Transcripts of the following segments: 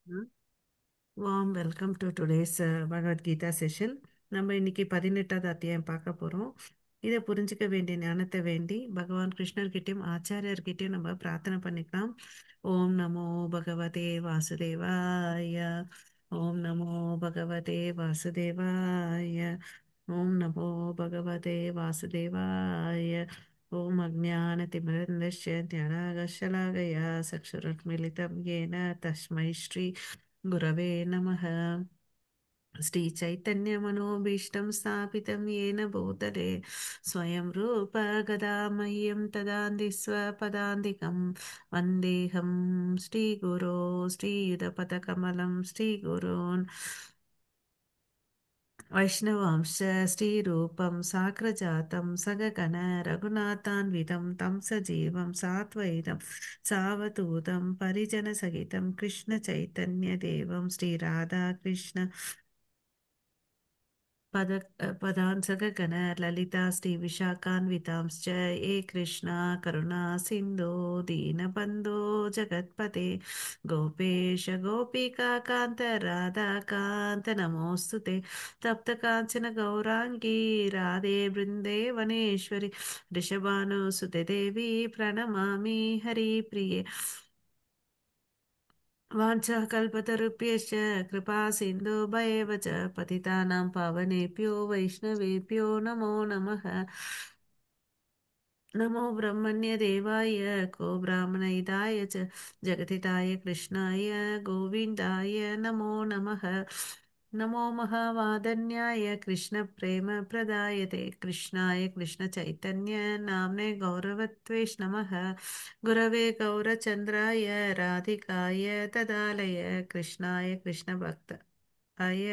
Warm welcome to today's Bhagavad Gita session. நம்ம இன்னைக்கு 18வது அத்தியாயம் பார்க்க போகிறோம். இதை புரிஞ்சுக்க வேண்டிய ஞானத்தை வேண்டி பகவான் கிருஷ்ணர்கிட்டயும் ஆச்சாரியர்கிட்டயும் நம்ம பிரார்த்தனை பண்ணிக்கலாம். ஓம் நமோ பகவதே வாசுதேவாய. ஓம் நமோ பகவதே வாசுதேவாய. ஓம் நமோ பகவதே வாசுதேவாய. ஓம் அஜ்ஞானதிமிரந்தஸ்ய ஞானாகர்ஷலாகயா சக்ஷுருன்மிலிதம் येन तस्मै श्री गुरवे नमः। श्रीचैतन्यमनोभीष्टं स्थापितं येन भूतले स्वयं रूप गदामह्यं ददाति स्वपदान्तिकं वन्देऽहं श्रीगुरो श्रीयुतपदकमलं श्रीगुरोन् वैष्णवांश श्रीरूपं साग्रजातं सगगण रघुनाथान्वितं तं सजीवं सात्वैतं सावधूतं परिजनसहितं कृष्णचैतन्यदेवं श्रीराधाकृष्ण पद पदान् सगगण ललिता श्रीविशाखान्वितांश्च ये कृष्णा करुणा सिन्धो दीनबन्धो जगत्पते गोपेश गोपिका कान्त राधाकान्त नमोऽस्तु ते तप्तकाञ्चन गौराङ्गी राधे वृन्दे वनेश्वरि वृषभानुसुते देवी प्रणमामि हरिप्रिये वाञ्छाकल्पतरुभ्यश्च कृपा सिन्धुभैव च पतितानां पावनेभ्यो वैष्णवेभ्यो नमो नमः। नमो ब्रह्मण्यदेवाय को ब्राह्मणहिताय च जगतिताय कृष्णाय गोविन्दाय नमो नमः। नमो महावादन्याय कृष्णप्रेमप्रदायते कृष्णाय कृष्णचैतन्य नाम्ने गौरवत्वेष नमः। गुरवे गौरचन्द्राय राधिकाय तदालय कृष्णाय कृष्णभक्त अय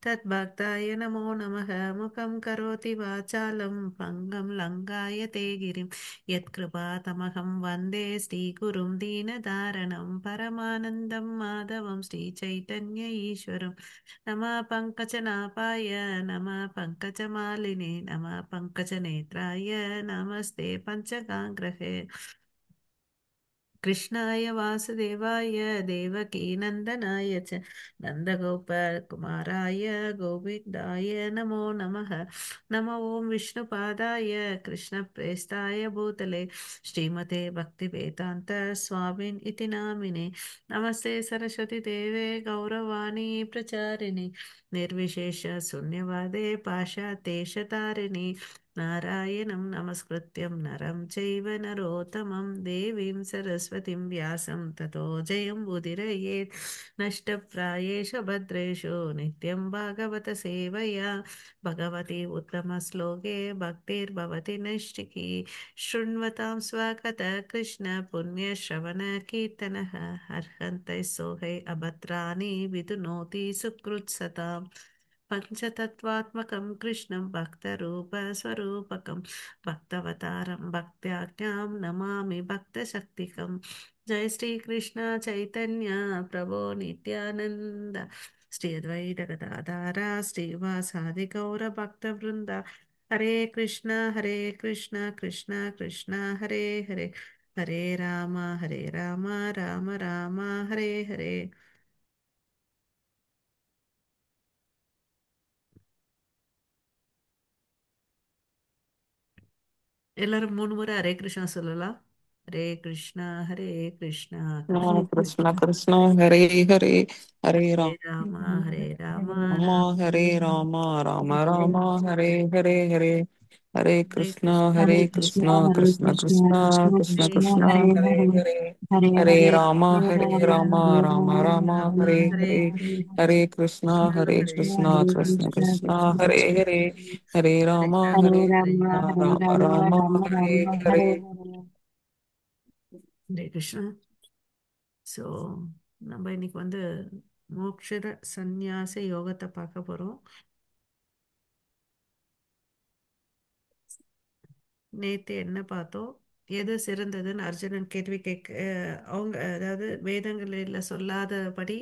तद्भक्ताय नमो नमः। मुखं करोति वाचालं भङ्गं लङ्घायते गिरिं यत्कृपातमहं वन्दे श्रीगुरुं दीनदारणं परमानन्दं माधवं श्रीचैतन्य ईश्वरं नमः पङ्कजनाभाय नमः पङ्कजमालिने नमः पङ्कजनेत्राय नमस्ते पञ्चगाङ्ग्रहे कृष्णाय वासुदेवाय देवकीनन्दनाय च नन्दगोपकुमाराय गोविन्दाय नमो नमः। नमो ॐ विष्णुपादाय कृष्णप्रेष्ठाय भूतले श्रीमते भक्तिवेदान्त स्वामिन् इति नामिने नमस्ते सरस्वती देवे गौरवाणी प्रचारिणि निर्विशेष शून्यवादे पाशातेशतारिणि नारायणं नमस्कृत्यं नरं चैव नरोत्तमं देवीं सरस्वतीं व्यासं ततो जयमुदीरयेत् नष्टप्रायेषु भद्रेषु नित्यं भागवत सेवया भगवती उत्तमश्लोके भक्तिर्भवति नैष्टिकी शृण्वतां स्वकतः कृष्ण पुण्यश्रवणकीर्तनः अर्हन्तैः सोहै अभद्राणि विदुनोति सुकृत्सताम् पञ्चतत्त्वात्मकं कृष्णं भक्तरूपस्वरूपकं भक्तवतारं भक्त्याज्ञां नमामि भक्तशक्तिकं जय श्रीकृष्ण चैतन्य प्रभो नित्यानन्द श्री अद्वैत गदाधर श्रीवासादि गौरभक्तवृन्द हरे कृष्ण कृष्ण कृष्ण हरे हरे हरे राम राम राम हरे हरे. எல்லாரும் 3 முறை ஹரே கிருஷ்ணா சொல்லலாம். Hare Krishna Krishna Krishna Krishna Hare Hare Hare Hare Ram Rama Hare Rama Ram Rama Hare Ram Ram Hare Ram Hare Hare Hare Hare Krishna Hare Krishna Hare Krishna Krishna, Krishna Krishna Krishna Krishna, Krishna Hare Hare Hare, Hare Hare Hare Hare, Ram Hare Hare Rama, Ram Hare Ram Rama, Ram Rama Hare Rama, Hare Hare Hare Hare, Krishna Hare Krishna, Hare Krishna Krishna, Krishna Krishna हरे Krishna, Hare Hare Ram Hare Hare Rama, Hare Ram Rama, Ram Rama Hare Rama, Hare Hare Hare. Krishna. So நம்ம இன்னைக்கு மோக்ஷத சந்நியாச யோகத்தை பார்க்க போறோம். நேத்து என்ன பார்த்தோம்? எது சிறந்ததுன்னு அர்ஜுனன் கேள்வி கேட்க அவங்க அதாவது வேதங்களில் சொல்லாதபடி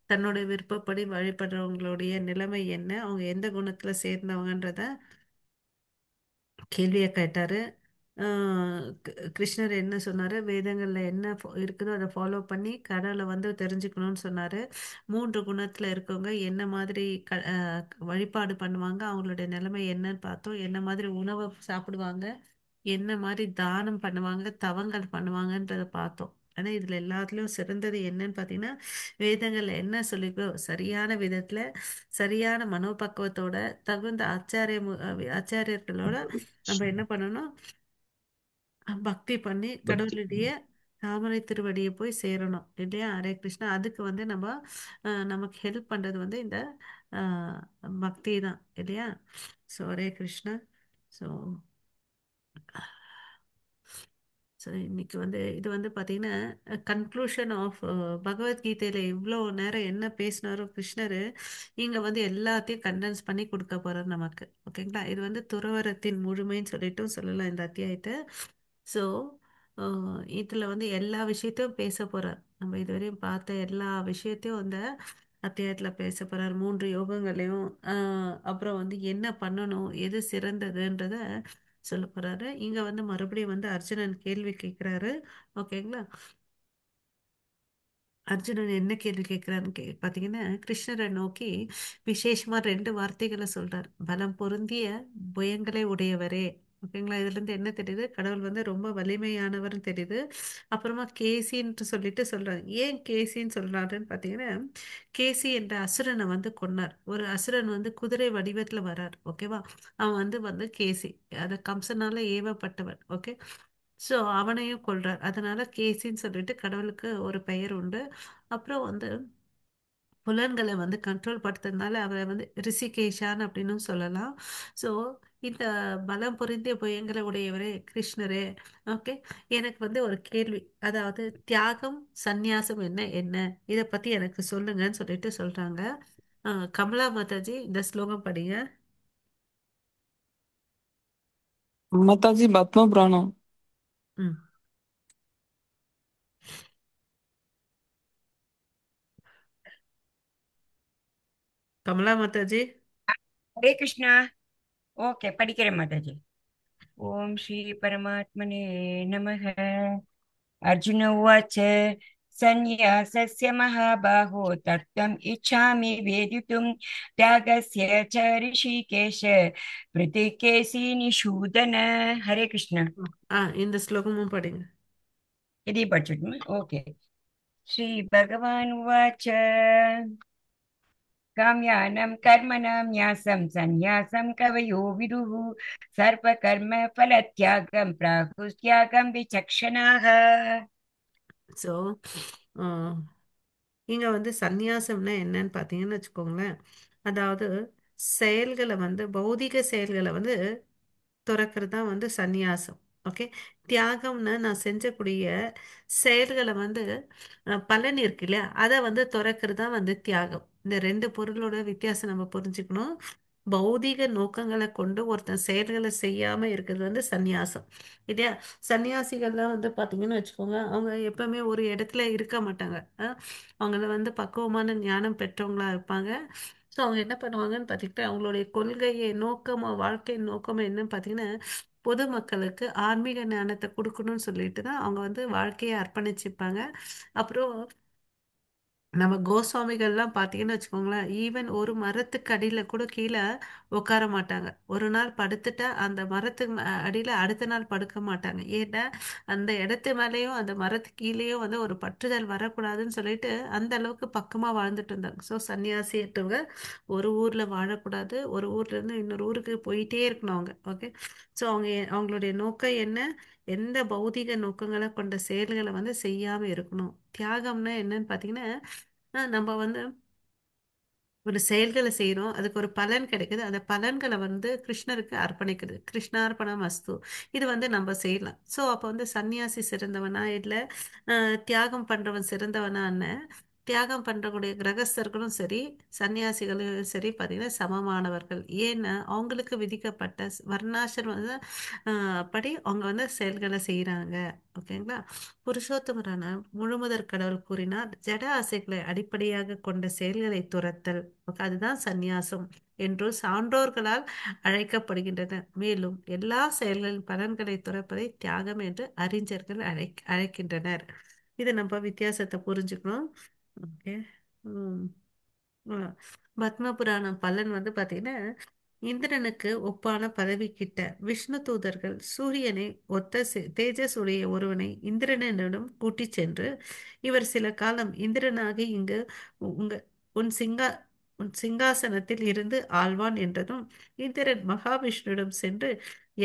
தன்னோட விருப்பப்படி வழிபடுறவங்களுடைய நிலைமை என்ன, அவங்க எந்த குணத்துல சேர்ந்தவங்கன்றத கேள்வியை கேட்டாரு. கிருஷ்ணர் என்ன சொன்னாரு, வேதங்கள்ல என்ன இருக்குதோ அதை ஃபாலோ பண்ணி கடவுளை வந்து தெரிஞ்சுக்கணும்னு சொன்னாரு. 3 குணத்துல இருக்கவங்க என்ன மாதிரி வழிபாடு பண்ணுவாங்க, அவங்களுடைய நிலைமை என்னன்னு பார்த்தோம். என்ன மாதிரி உணவை சாப்பிடுவாங்க, என்ன மாதிரி தானம் பண்ணுவாங்க, தவங்கள் பண்ணுவாங்கன்றத பார்த்தோம். ஆனா இதுல எல்லாத்துலயும் சிறந்தது என்னன்னு பார்த்தீங்கன்னா, வேதங்கள்ல என்ன சொல்லிக்கோ சரியான விதத்துல சரியான மனோபக்குவத்தோட தகுந்த ஆச்சாரியர்களோட நம்ம என்ன பண்ணணும், பக்தி பண்ணி கடவுளுடைய தாமரை திருவடியை போய் சேரணும் இல்லையா. ஹரே கிருஷ்ணா. அதுக்கு வந்து நம்ம நமக்கு ஹெல்ப் பண்றது வந்து இந்த அஹ், பக்தி தான் இல்லையா. So Hare Krishna. So so இன்னைக்கு வந்து இது வந்து பார்த்தீங்கன்னா கன்க்ளூஷன் ஆஃப் பகவத்கீதையில இவ்வளோ நேரம் என்ன பேசினாரோ கிருஷ்ணர், இங்கே வந்து எல்லாத்தையும் கண்டென்ஸ் பண்ணி கொடுக்க போறார் நமக்கு. ஓகேங்களா. இது வந்து துறவரத்தின் முழுமைன்னு சொல்லிட்டும் சொல்லலாம் இந்த அத்தியாயத்தை. ஸோ இதில் வந்து எல்லா விஷயத்தையும் பேச போறார். நம்ம இதுவரையும் பார்த்த எல்லா விஷயத்தையும் அந்த அத்தியாயத்தில் பேச போறார். 3 யோகங்களையும் அப்புறம் வந்து என்ன பண்ணணும், எது சிறந்ததுன்றத சொல்ல போறாரு. இங்க வந்து மறுபடியும் வந்து அர்ஜுனன் கேள்வி கேட்கிறாரு. ஓகேங்களா. அர்ஜுனன் என்ன கேள்வி கேட்கிறான்னு பார்த்தீங்கன்னா, கிருஷ்ணரை நோக்கி விசேஷமா 2 வார்த்தைகளை சொல்றார். பலம் பொருந்திய புயங்களை உடையவரே. ஓகேங்களா. இதுல இருந்து என்ன தெரியுது, கடவுள் வந்து ரொம்ப வலிமையானவர்னு தெரியுது. அப்புறமா கேசின்னு சொல்லிட்டு சொல்றாரு. ஏன் கேசின்னு சொல்றாருன்னு பார்த்தீங்கன்னா, கேசி என்ற அசுரனை வந்து கொன்னார். ஒரு அசுரன் வந்து குதிரை வடிவத்துல வரார். ஓகேவா. அவன் வந்து வந்து கேசி, அத கம்சனால ஏவப்பட்டவன். ஓகே. ஸோ அவனையும் கொல்றார். அதனால கேசின்னு சொல்லிட்டு கடவுளுக்கு ஒரு பெயர் உண்டு. அப்புறம் வந்து புலன்களை வந்து கண்ட்ரோல் படுத்துறதுனால அவரை வந்து ரிஷிகேஷான் அப்படின்னு சொல்லலாம். ஸோ இந்த பலம் பொருந்திய புயங்களை உடையவரே கிருஷ்ணரே. ஓகே. எனக்கு வந்து ஒரு கேள்வி, அதாவது தியாகம் சந்நியாசம் என்ன என்ன இதை பத்தி எனக்கு சொல்லுங்கன்னு சொல்லிட்டு சொல்றாங்க. கமலா மாதாஜி இந்த ஸ்லோகம் படிங்க. माताजी பத்ம புராணம். ம். கமலா மாதாஜி. हरे कृष्णा। ओके படிக்கிறேன் माताजी। ओम श्री परमात्मने नमः। अर्जुन उवाच सन्न्यासस्य महाबाहो तत्त्वम् इच्छामि वेदितुं त्यागस्य च ऋषिकेश प्रत्यकेसि निषूदन। हरे कृष्ण। இந்த ஸ்லோகமும் படிங்க. यदि पठितुम् ओके। श्री भगवान् उवाच काम्यानं कर्मणां न्यासं सन्न्यासं कवयो विदुः सर्वकर्म फलत्यागं प्राहुस्त्यागं विचक्षणाः। ஸோ இங்க வந்து சந்நியாசம்னா என்னன்னு பார்த்தீங்கன்னு வச்சுக்கோங்களேன். அதாவது செயல்களை வந்து பௌதிக செயல்களை வந்து துறக்கிறது தான் வந்து சந்நியாசம். ஓகே. தியாகம்னா நான் செஞ்சக்கூடிய செயல்களை வந்து பலன் இருக்கு இல்லையா, அதை வந்து துறக்கிறது தான் வந்து தியாகம். இந்த 2 பொருளோட வித்தியாசம் நம்ம புரிஞ்சுக்கணும். பௌதீக நோக்கங்களை கொண்டு ஒருத்தன் செயல்களை செய்யாம இருக்கிறது வந்து சந்நியாசம் இல்லையா. சன்னியாசிகள்லாம் வந்து பாத்தீங்கன்னு வச்சுக்கோங்க, அவங்க எப்பவுமே ஒரு இடத்துல இருக்க மாட்டாங்க. அவங்கள வந்து பக்குவமான ஞானம் பெற்றவங்களா இருப்பாங்க. ஸோ அவங்க என்ன பண்ணுவாங்கன்னு பார்த்தீங்கன்னா, அவங்களுடைய கொள்கையை நோக்கமா வாழ்க்கை நோக்கமா என்னன்னு பார்த்தீங்கன்னா, பொதுமக்களுக்கு ஆன்மீக ஞானத்தை கொடுக்கணும்னு சொல்லிட்டு தான் அவங்க வந்து வாழ்க்கையை அர்ப்பணிச்சுப்பாங்க. அப்புறம் நம்ம கோஸ்வாமிகள்லாம் பார்த்தீங்கன்னு வச்சுக்கோங்களேன், ஈவன் ஒரு மரத்துக்கு அடியில் கூட கீழே உட்கார மாட்டாங்க. ஒரு நாள் படுத்துட்டா அந்த மரத்துக்கு அடியில் அடுத்த நாள் படுக்க மாட்டாங்க. ஏன்னா அந்த இடத்து மேலேயும் அந்த மரத்துக்கு கீழேயும் வந்து ஒரு பற்றுதல் வரக்கூடாதுன்னு சொல்லிட்டு அந்த அளவுக்கு பக்கமாக வாழ்ந்துட்டு இருந்தாங்க. ஸோ சன்னியாசிட்டவங்க ஒரு ஊரில் வாழக்கூடாது, ஒரு ஊர்ல இருந்து இன்னொரு ஊருக்கு போயிட்டே இருக்கணும் அவங்க. ஓகே. ஸோ அவங்களுடைய நோக்கம் என்ன, எந்த பௌதிக நோக்கங்களை கொண்ட செயல்களை வந்து செய்யாம இருக்கணும். தியாகம்னா என்னன்னு பார்த்தீங்கன்னா, நம்ம வந்து ஒரு செயல்களை செய்கிறோம், அதுக்கு ஒரு பலன் கிடைக்குது, அந்த பலன்களை வந்து கிருஷ்ணருக்கு அர்ப்பணிக்குது. கிருஷ்ணார்ப்பணம் அஸ்து. இது வந்து நம்ம செய்யலாம். ஸோ அப்போ வந்து சன்னியாசி சிறந்தவனா இல்லை தியாகம் பண்றவன் சிறந்தவனான்னு தியாகம் பண்றக்கூடிய கிரகஸ்தர்களும் சரி, சன்னியாசிகளும் சரி பார்த்தீங்கன்னா சமமானவர்கள். ஏன்னா அவங்களுக்கு விதிக்கப்பட்ட வர்ணாசிரம படி அவங்க வந்து செயல்களை செய்கிறாங்க. ஓகேங்களா? புருஷோத்தமரான முழுமுதற் கடவுள் கூறினார், ஜட ஆசைகளை அடிப்படையாக கொண்ட செயல்களை துரத்தல், ஓகே, அதுதான் சந்நியாசம் என்று சான்றோர்களால் அழைக்கப்படுகின்றன. மேலும் எல்லா செயல்களின் பலன்களை துறப்பதை தியாகம் என்று அறிஞர்கள் அழைக்கின்றனர். இதை நம்ம வித்தியாசத்தை புரிஞ்சுக்கணும். ஓகே. ஆ. பத்ம புராணம் பலன் வந்து பாத்தீங்கன்னா, இந்திரனுக்கு ஒப்பான பதவி கிட்ட விஷ்ணு தூதர்கள் சூரியனை ஒத்த தேஜஸ் உடைய ஒருவனை இந்திரனிடம் கூட்டிச் சென்று, இவர் சில காலம் இந்திரனாகி இங்கு உங்க உன் சிங்கா உன் சிங்காசனத்தில் இருந்து ஆழ்வான் என்றதும், இந்திரன் மகாவிஷ்ணுவிடம் சென்று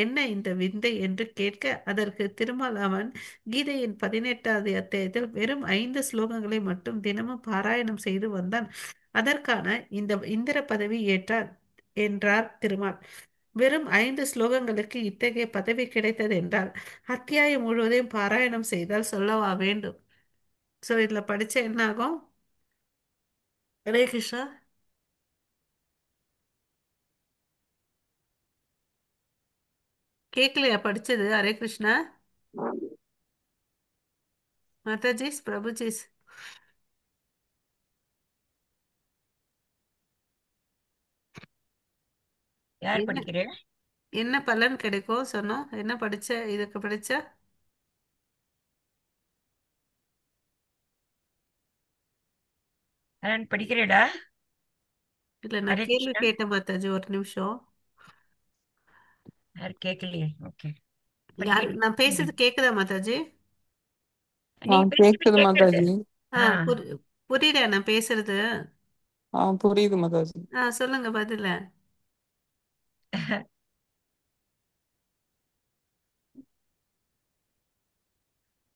என்ன இந்த விந்தை என்று கேட்க, அதற்கு திருமாலாவன் கீதையின் 18வது அத்தியாயத்தில் வெறும் 5 ஸ்லோகங்களை மட்டும் தினமும் பாராயணம் செய்து வந்தான். அதற்கான இந்த இந்திர பதவி ஏற்றார் என்றார் திருமால். வெறும் 5 ஸ்லோகங்களுக்கு இத்தகைய பதவி கிடைத்தது என்றால் அத்தியாயம் முழுவதையும் பாராயணம் செய்தால் சொல்லவா வேண்டும்? சோ இதுல படிச்ச என்ன ஆகும்? ஹரே கிருஷ்ணா. கேட்கலையா படிச்சது? ஹரே கிருஷ்ணா. மாதாஜிஸ், பிரபுஜிஸ். யார் என்ன படிக்கிறேன்? என்ன பலன் கிடைக்கும் சொன்னோம்? என்ன படிச்ச? இதுக்கு படிச்ச? நான் படிக்கிறேடா. இல்ல, நான் ஹரே கேள்வி கிருஷ்ணா. கேட்டேன் மாதாஜி, ஒரு நிமிஷம். யார் கேட்கலையே? ஓகே, யார் படிக்கிறேன். நான் பேசுறது கேக்குதா மாதாஜி? நீங்க பேசுறது கேக்குது கேட்கறது. மாதாஜி. ஆ, ஆ. புரியுதா நான் பேசுறது? புரியுது மாதாஜி. சொல்லுங்க பதில.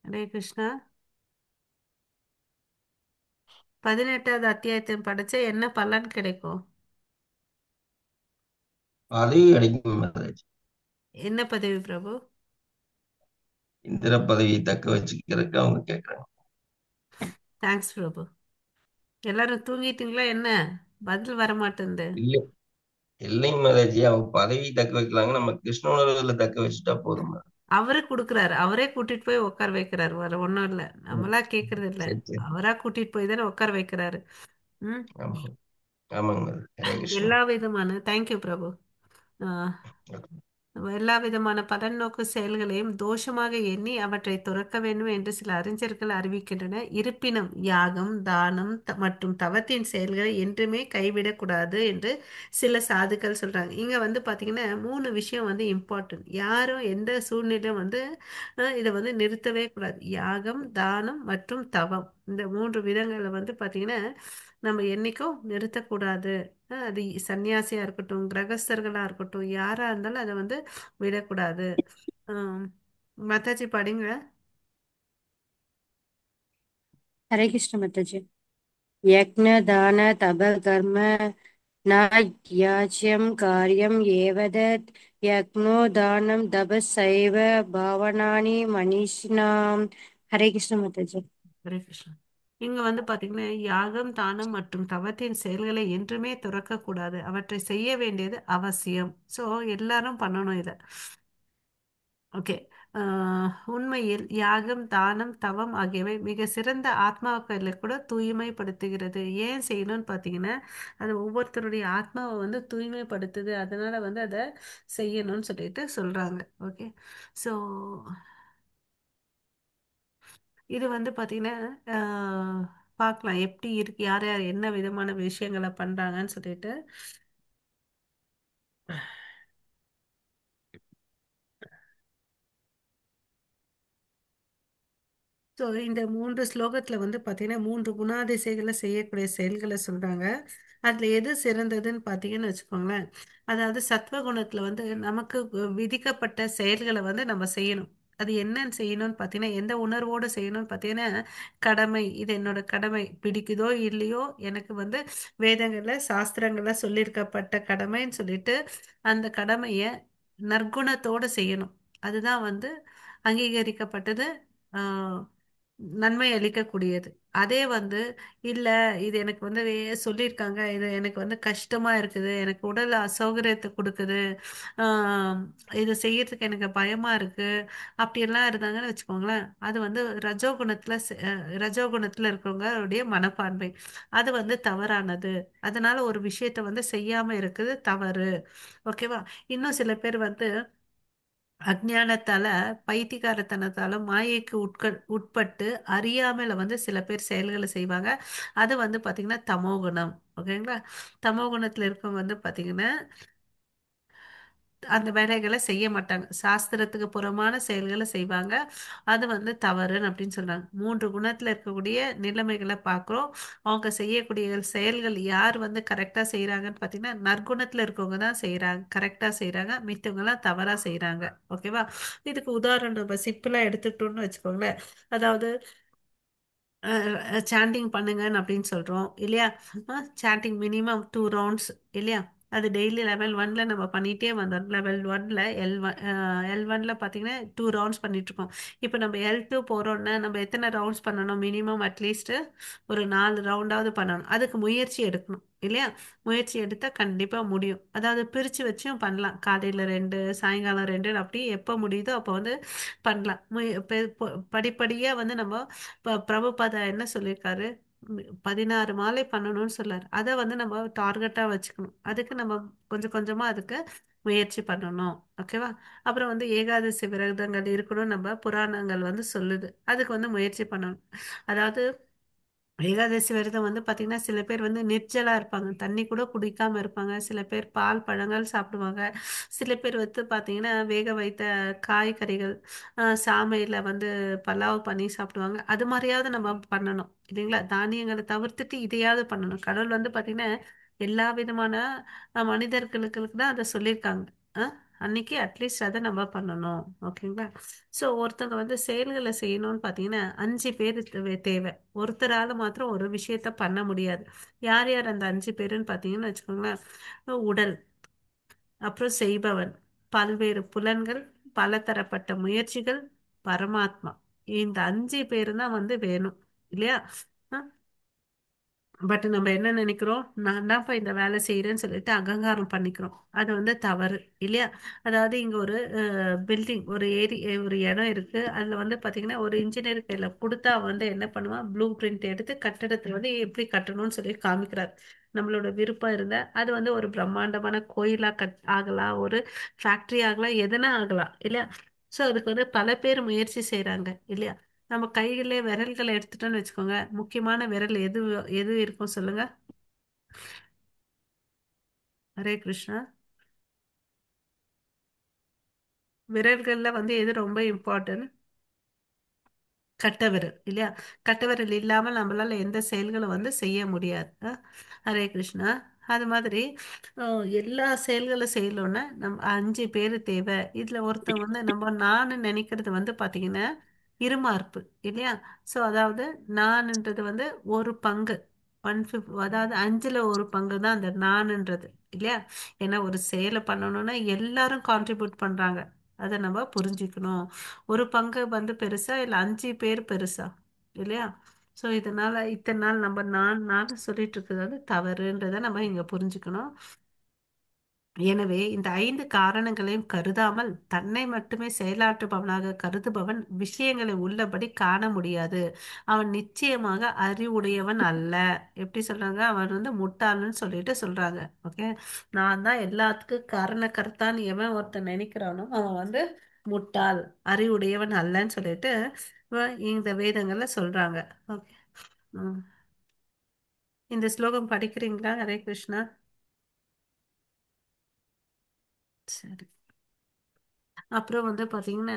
ஹரே கிருஷ்ணா. 18வது அத்தியாயத்தை படிச்சா என்ன பலன் கிடைக்கும்? பதவி கிடைக்கும் மகாராஜ். என்ன பதவி பிரபு? இந்திர பதவியை தக்க வச்சுக்கிறதுக்கு அவங்க கேக்குறாங்க. தேங்க்ஸ் பிரபு. எல்லாரும் தூங்கிட்டீங்களா என்ன? பதில் வர மாட்டேங்குது. இல்ல இல்லைங்க மகாராஜி, அவங்க பதவி தக்க வைக்கலாங்க, நம்ம கிருஷ்ண உணர்வுல தக்க வச்சுட்டா போதும். அவரே கொடுக்குறாரு, அவரே கூட்டிட்டு போய் உட்கார வைக்கிறாரு, வேற ஒண்ணும் இல்ல. நம்மளா கேக்குறது இல்ல. சரி சரி. அவரா கூட்டிட்டு போய் தானே உட்கார வைக்கிறாரு. ம். ஆமாங்க ஆமாங்க மகாராஜ். ஹரே கிருஷ்ணா. எல்லா விதமான தேங்க்யூ பிரபு. ஆஹ் எல்லா விதமான பலநோக்கு செயல்களையும் தோஷமாக எண்ணி அவற்றை துறக்க வேண்டும் என்று சில அறிஞர்கள் அறிவிக்கின்றனர். இருப்பினும் யாகம், தானம் மற்றும் தவத்தின் செயல்களை என்றுமே கைவிடக்கூடாது என்று சில சாதுக்கள் சொல்றாங்க. இங்க வந்து பாத்தீங்கன்னா 3 விஷயம் வந்து இம்பார்ட்டன்ட். யாரும் எந்த சூழ்நிலையும் வந்து இதை வந்து நிறுத்தவே கூடாது. யாகம், தானம் மற்றும் தவம், இந்த 3 விதங்களை வந்து பாத்தீங்கன்னா நம்ம என்னைக்கும் நிறுத்தக்கூடாது. அது சன்னியாசியா இருக்கட்டும், கிரகஸ்தர்களா இருக்கட்டும், யாரா இருந்தாலும் அதை வந்து விடக்கூடாது. ஆம், மாதாஜி படிங்க. हरे कृष्ण माता जी। यज्ञ दान तप कर्म न याज्यं कार्यम् एव तत् यज्ञो दानं तपस्सैव भावनानि मनीषिणां। हरे कृष्ण माता जी। ஹரே கிருஷ்ணா. இங்க வந்து பாத்தீங்கன்னா யாகம், தானம் மற்றும் தவத்தின் செயல்களை என்றுமே துறக்க கூடாது. அவற்றை செய்ய வேண்டியது அவசியம். சோ எல்லாரும் பண்ணணும் இத. ஓகே. உண்மையில் யாகம், தானம், தவம் ஆகியவை மிக சிறந்த ஆத்மாக்களை கூட தூய்மைப்படுத்துகிறது. ஏன் செய்யணும்னு பார்த்தீங்கன்னா, அது ஒவ்வொருத்தருடைய ஆத்மாவை வந்து தூய்மைப்படுத்துது. அதனால வந்து அதை செய்யணும்னு சொல்லிட்டு சொல்றாங்க. ஓகே. ஸோ இது வந்து பார்த்தீங்கன்னா, பார்க்கலாம் எப்படி இருக்கு, யார் யார் என்ன விதமான விஷயங்களை பண்றாங்கன்னு சொல்லிட்டு. ஸோ இந்த 3 ஸ்லோகத்துல வந்து பார்த்தீங்கன்னா 3 குணாதிசைகளை செய்யக்கூடிய செயல்களை சொல்றாங்க. அதுல எது சிறந்ததுன்னு பார்த்தீங்கன்னு வச்சுக்கோங்களேன். அதாவது சத்வகுணத்துல வந்து நமக்கு விதிக்கப்பட்ட செயல்களை வந்து நம்ம செய்யணும். அது என்னன்னு செய்யணும்னு பார்த்தீங்கன்னா, எந்த உணர்வோடு செய்யணும்னு பார்த்தீங்கன்னா, கடமை, இது என்னோட கடமை, பிடிக்குதோ இல்லையோ எனக்கு வந்து வேதங்கள்ல சாஸ்திரங்கள்ல சொல்லியிருக்கப்பட்ட கடமைன்னு சொல்லிட்டு அந்த கடமையை நற்குணத்தோட செய்யணும். அதுதான் வந்து அங்கீகரிக்கப்பட்டது. நன்மை அளிக்கக்கூடியது. அதே வந்து இல்ல இது எனக்கு வந்து சொல்லியிருக்காங்க, இது எனக்கு வந்து கஷ்டமா இருக்குது, எனக்கு உடல் அசௌகரியத்தை கொடுக்குது, ஆஹ் இது செய்யறதுக்கு எனக்கு பயமா இருக்கு, அப்படியெல்லாம் இருந்தாங்கன்னு வச்சுக்கோங்களேன். அது வந்து ரஜோகுணத்துல இருக்கிறவங்களுடைய மனப்பான்மை. அது வந்து தவறானது. அதனால ஒரு விஷயத்த வந்து செய்யாம இருக்குது தவறு. ஓகேவா? இன்னும் சில பேர் வந்து அஜ்ஞானத்தால, பைத்தியக்காரத்தனத்தால, மாயைக்கு உட்பட்டு அறியாமையில வந்து சில பேர் செயல்களை செய்வாங்க. அது வந்து பாத்தீங்கன்னா தமோகுணம். ஓகேங்களா? தமோகுணத்துல இருக்கவங்க வந்து பாத்தீங்கன்னா அந்த வேலைகளை செய்ய மாட்டாங்க, சாஸ்திரத்துக்கு புறமான செயல்களை செய்வாங்க. அது வந்து தவறுன்னு அப்படின்னு சொல்றாங்க. மூன்று குணத்துல இருக்கக்கூடிய நிலைமைகளை பார்க்குறோம். அவங்க செய்யக்கூடிய செயல்கள் யார் வந்து கரெக்டா செய்யறாங்கன்னு பார்த்தீங்கன்னா நற்குணத்துல இருக்கவங்க தான் செய்யறாங்க, கரெக்டா செய்யறாங்க. மித்தவங்க எல்லாம் தவறா செய்யறாங்க. ஓகேவா? இதுக்கு உதாரணம் நம்ம சிம்பிளா எடுத்துட்டோம்னு வச்சுக்கோங்களேன். அதாவது சாண்டிங் பண்ணுங்கன்னு அப்படின்னு சொல்றோம் இல்லையா? சாண்டிங் மினிமம் 2 ரவுண்ட்ஸ் இல்லையா? அது டெய்லி லெவல் 1ல நம்ம பண்ணிட்டே வந்தோம். லெவல் 1ல L1ல பார்த்தீங்கன்னா 2 ரவுண்ட்ஸ் பண்ணிட்டு இருக்கோம். இப்போ நம்ம L2 போறோம்னா நம்ம எத்தனை ரவுண்ட்ஸ் பண்ணணும்? மினிமம் அட்லீஸ்ட் ஒரு 4 ரவுண்டாவது பண்ணணும். அதுக்கு முயற்சி எடுக்கணும் இல்லையா? முயற்சி எடுத்தா கண்டிப்பா முடியும். அதாவது பிரிச்சு வச்சும் பண்ணலாம். காலையில 2, சாயங்காலம் 2, அப்படி எப்போ முடியுதோ அப்போ வந்து பண்ணலாம். படிப்படியா வந்து நம்ம பிரபுபாதா என்ன சொல்லியிருக்காரு? 16 மாலை பண்ணணும்னு சொல்லாரு. அதை வந்து நம்ம டார்கெட்டா வச்சுக்கணும். அதுக்கு நம்ம கொஞ்சம் கொஞ்சமா அதுக்கு முயற்சி பண்ணணும். ஓகேவா? அப்புறம் வந்து ஏகாதசி விரதங்கள் இருக்கணும், நம்ம புராணங்கள் வந்து சொல்லுது. அதுக்கு வந்து முயற்சி பண்ணணும். அதாவது ஏகாதசி விரதம் வந்து பாத்தீங்கன்னா சில பேர் வந்து நிர்ஜலா இருப்பாங்க, தண்ணி கூட குடிக்காம இருப்பாங்க. சில பேர் பால் பழங்கள் சாப்பிடுவாங்க. சில பேர் வந்து பாத்தீங்கன்னா வேக வைத்த காய்கறிகள், சாமையில வந்து பலாவ் பண்ணி சாப்பிடுவாங்க. அது மாதிரியாவது நம்ம பண்ணணும் இல்லைங்களா? தானியங்களை தவிர்த்துட்டு இதையாவது பண்ணணும். கடவுள் வந்து பாத்தீங்கன்னா எல்லா விதமான மனிதர்களுக்கு தான் அதை சொல்லியிருக்காங்க. அஹ் அன்னைக்கு அட்லீஸ்ட் அதை நம்ம பண்ணணும். ஓகேங்களா? ஸோ ஒருத்தவங்க வந்து செயல்களை செய்யணும்னு பார்த்தீங்கன்னா 5 பேர் தேவை. ஒருத்தரால மாத்திரம் ஒரு விஷயத்த பண்ண முடியாது. யார் யார் அந்த 5 பேருன்னு பார்த்தீங்கன்னு வச்சுக்கோங்களேன். உடல், அப்புறம் செய்பவன், பல்வேறு புலன்கள், பலதரப்பட்ட முயற்சிகள், பரமாத்மா. இந்த 5 பேரும் தான் வந்து வேணும் இல்லையா? பட் நம்ம என்ன நினைக்கிறோம்? நான் தான்ப்பா இந்த வேலை செய்யறேன்னு சொல்லிட்டு அகங்காரம் பண்ணிக்கிறோம். அது வந்து தவறு இல்லையா? அதாவது இங்க ஒரு பில்டிங், ஒரு இடம் இருக்கு. அதுல வந்து பாத்தீங்கன்னா ஒரு இன்ஜினியர் கையில கொடுத்தா அவன் வந்து என்ன பண்ணுவான்? ப்ளூ பிரிண்ட் எடுத்து கட்டடத்தை வந்து எப்படி கட்டணும்னு சொல்லி காமிக்கிறார். நம்மளோட விருப்பம் இருந்தா அது வந்து ஒரு பிரம்மாண்டமான கோயிலா ஆகலாம், ஒரு ஃபேக்டரி ஆகலாம், எதனா ஆகலாம் இல்லையா? சோ அதுக்கு வந்து பல பேர் முயற்சி செய்யறாங்க இல்லையா? நம்ம கைகளிலே விரல்களை எடுத்துட்டோம்னு வச்சுக்கோங்க. முக்கியமான விரல் எது எது இருக்கும் சொல்லுங்க? ஹரே கிருஷ்ணா. விரல்கள்ல வந்து எது ரொம்ப இம்பார்ட்டன்ட்? கட்டவிரல் இல்லையா? கட்டவிரல் இல்லாமல் நம்மளால எந்த செயல்களும் வந்து செய்ய முடியாது. ஹரே கிருஷ்ணா. அது மாதிரி எல்லா செயல்களும் செய்யணும்னா நம்ம 5 பேர் தேவை. இதுல ஒருத்தன் வந்து நான் நினைக்கிறது வந்து பாத்தீங்கன்னா இருமார்பு இல்லையா? சோ அதாவது நான்ன்றது வந்து ஒரு பங்கு, 1/5, அதாவது 5ல் 1 பங்கு தான் அந்த நான்ன்றது இல்லையா? ஏன்னா ஒரு செயலை பண்ணணும்னா எல்லாரும் கான்ட்ரிபியூட் பண்றாங்க. அதை நம்ம புரிஞ்சுக்கணும். ஒரு பங்கு வந்து பெருசா இல்ல 5 பேர் பெருசா இல்லையா? சோ இதனால இத்தனை நாள் நம்ம நான் சொல்லிட்டு இருக்கிறது வந்து தவறுன்றதை நம்ம இங்க புரிஞ்சுக்கணும். எனவே இந்த 5 காரணங்களையும் கருதாமல் தன்னை மட்டுமே செயலாற்றுபவனாக கருதுபவன் விஷயங்களை உள்ளபடி காண முடியாது. அவன் நிச்சயமாக அறிவுடையவன் அல்ல. எப்படி சொல்றாங்க? அவன் வந்து முட்டாள்னு சொல்லிட்டு சொல்றாங்க. ஓகே? நான் தான் எல்லாத்துக்கும் காரணக்கர்த்தான்னு எவன் ஒருத்தன் நினைக்கிறானோ அவன் வந்து முட்டாள், அறிவுடையவன் அல்லன்னு சொல்லிட்டு இந்த வேதங்கள்ல சொல்றாங்க. ஓகே. இந்த ஸ்லோகம் படிக்கிறீங்களா? ஹரே கிருஷ்ணா. சரி. அப்புறம் வந்து பாத்தீங்கன்னா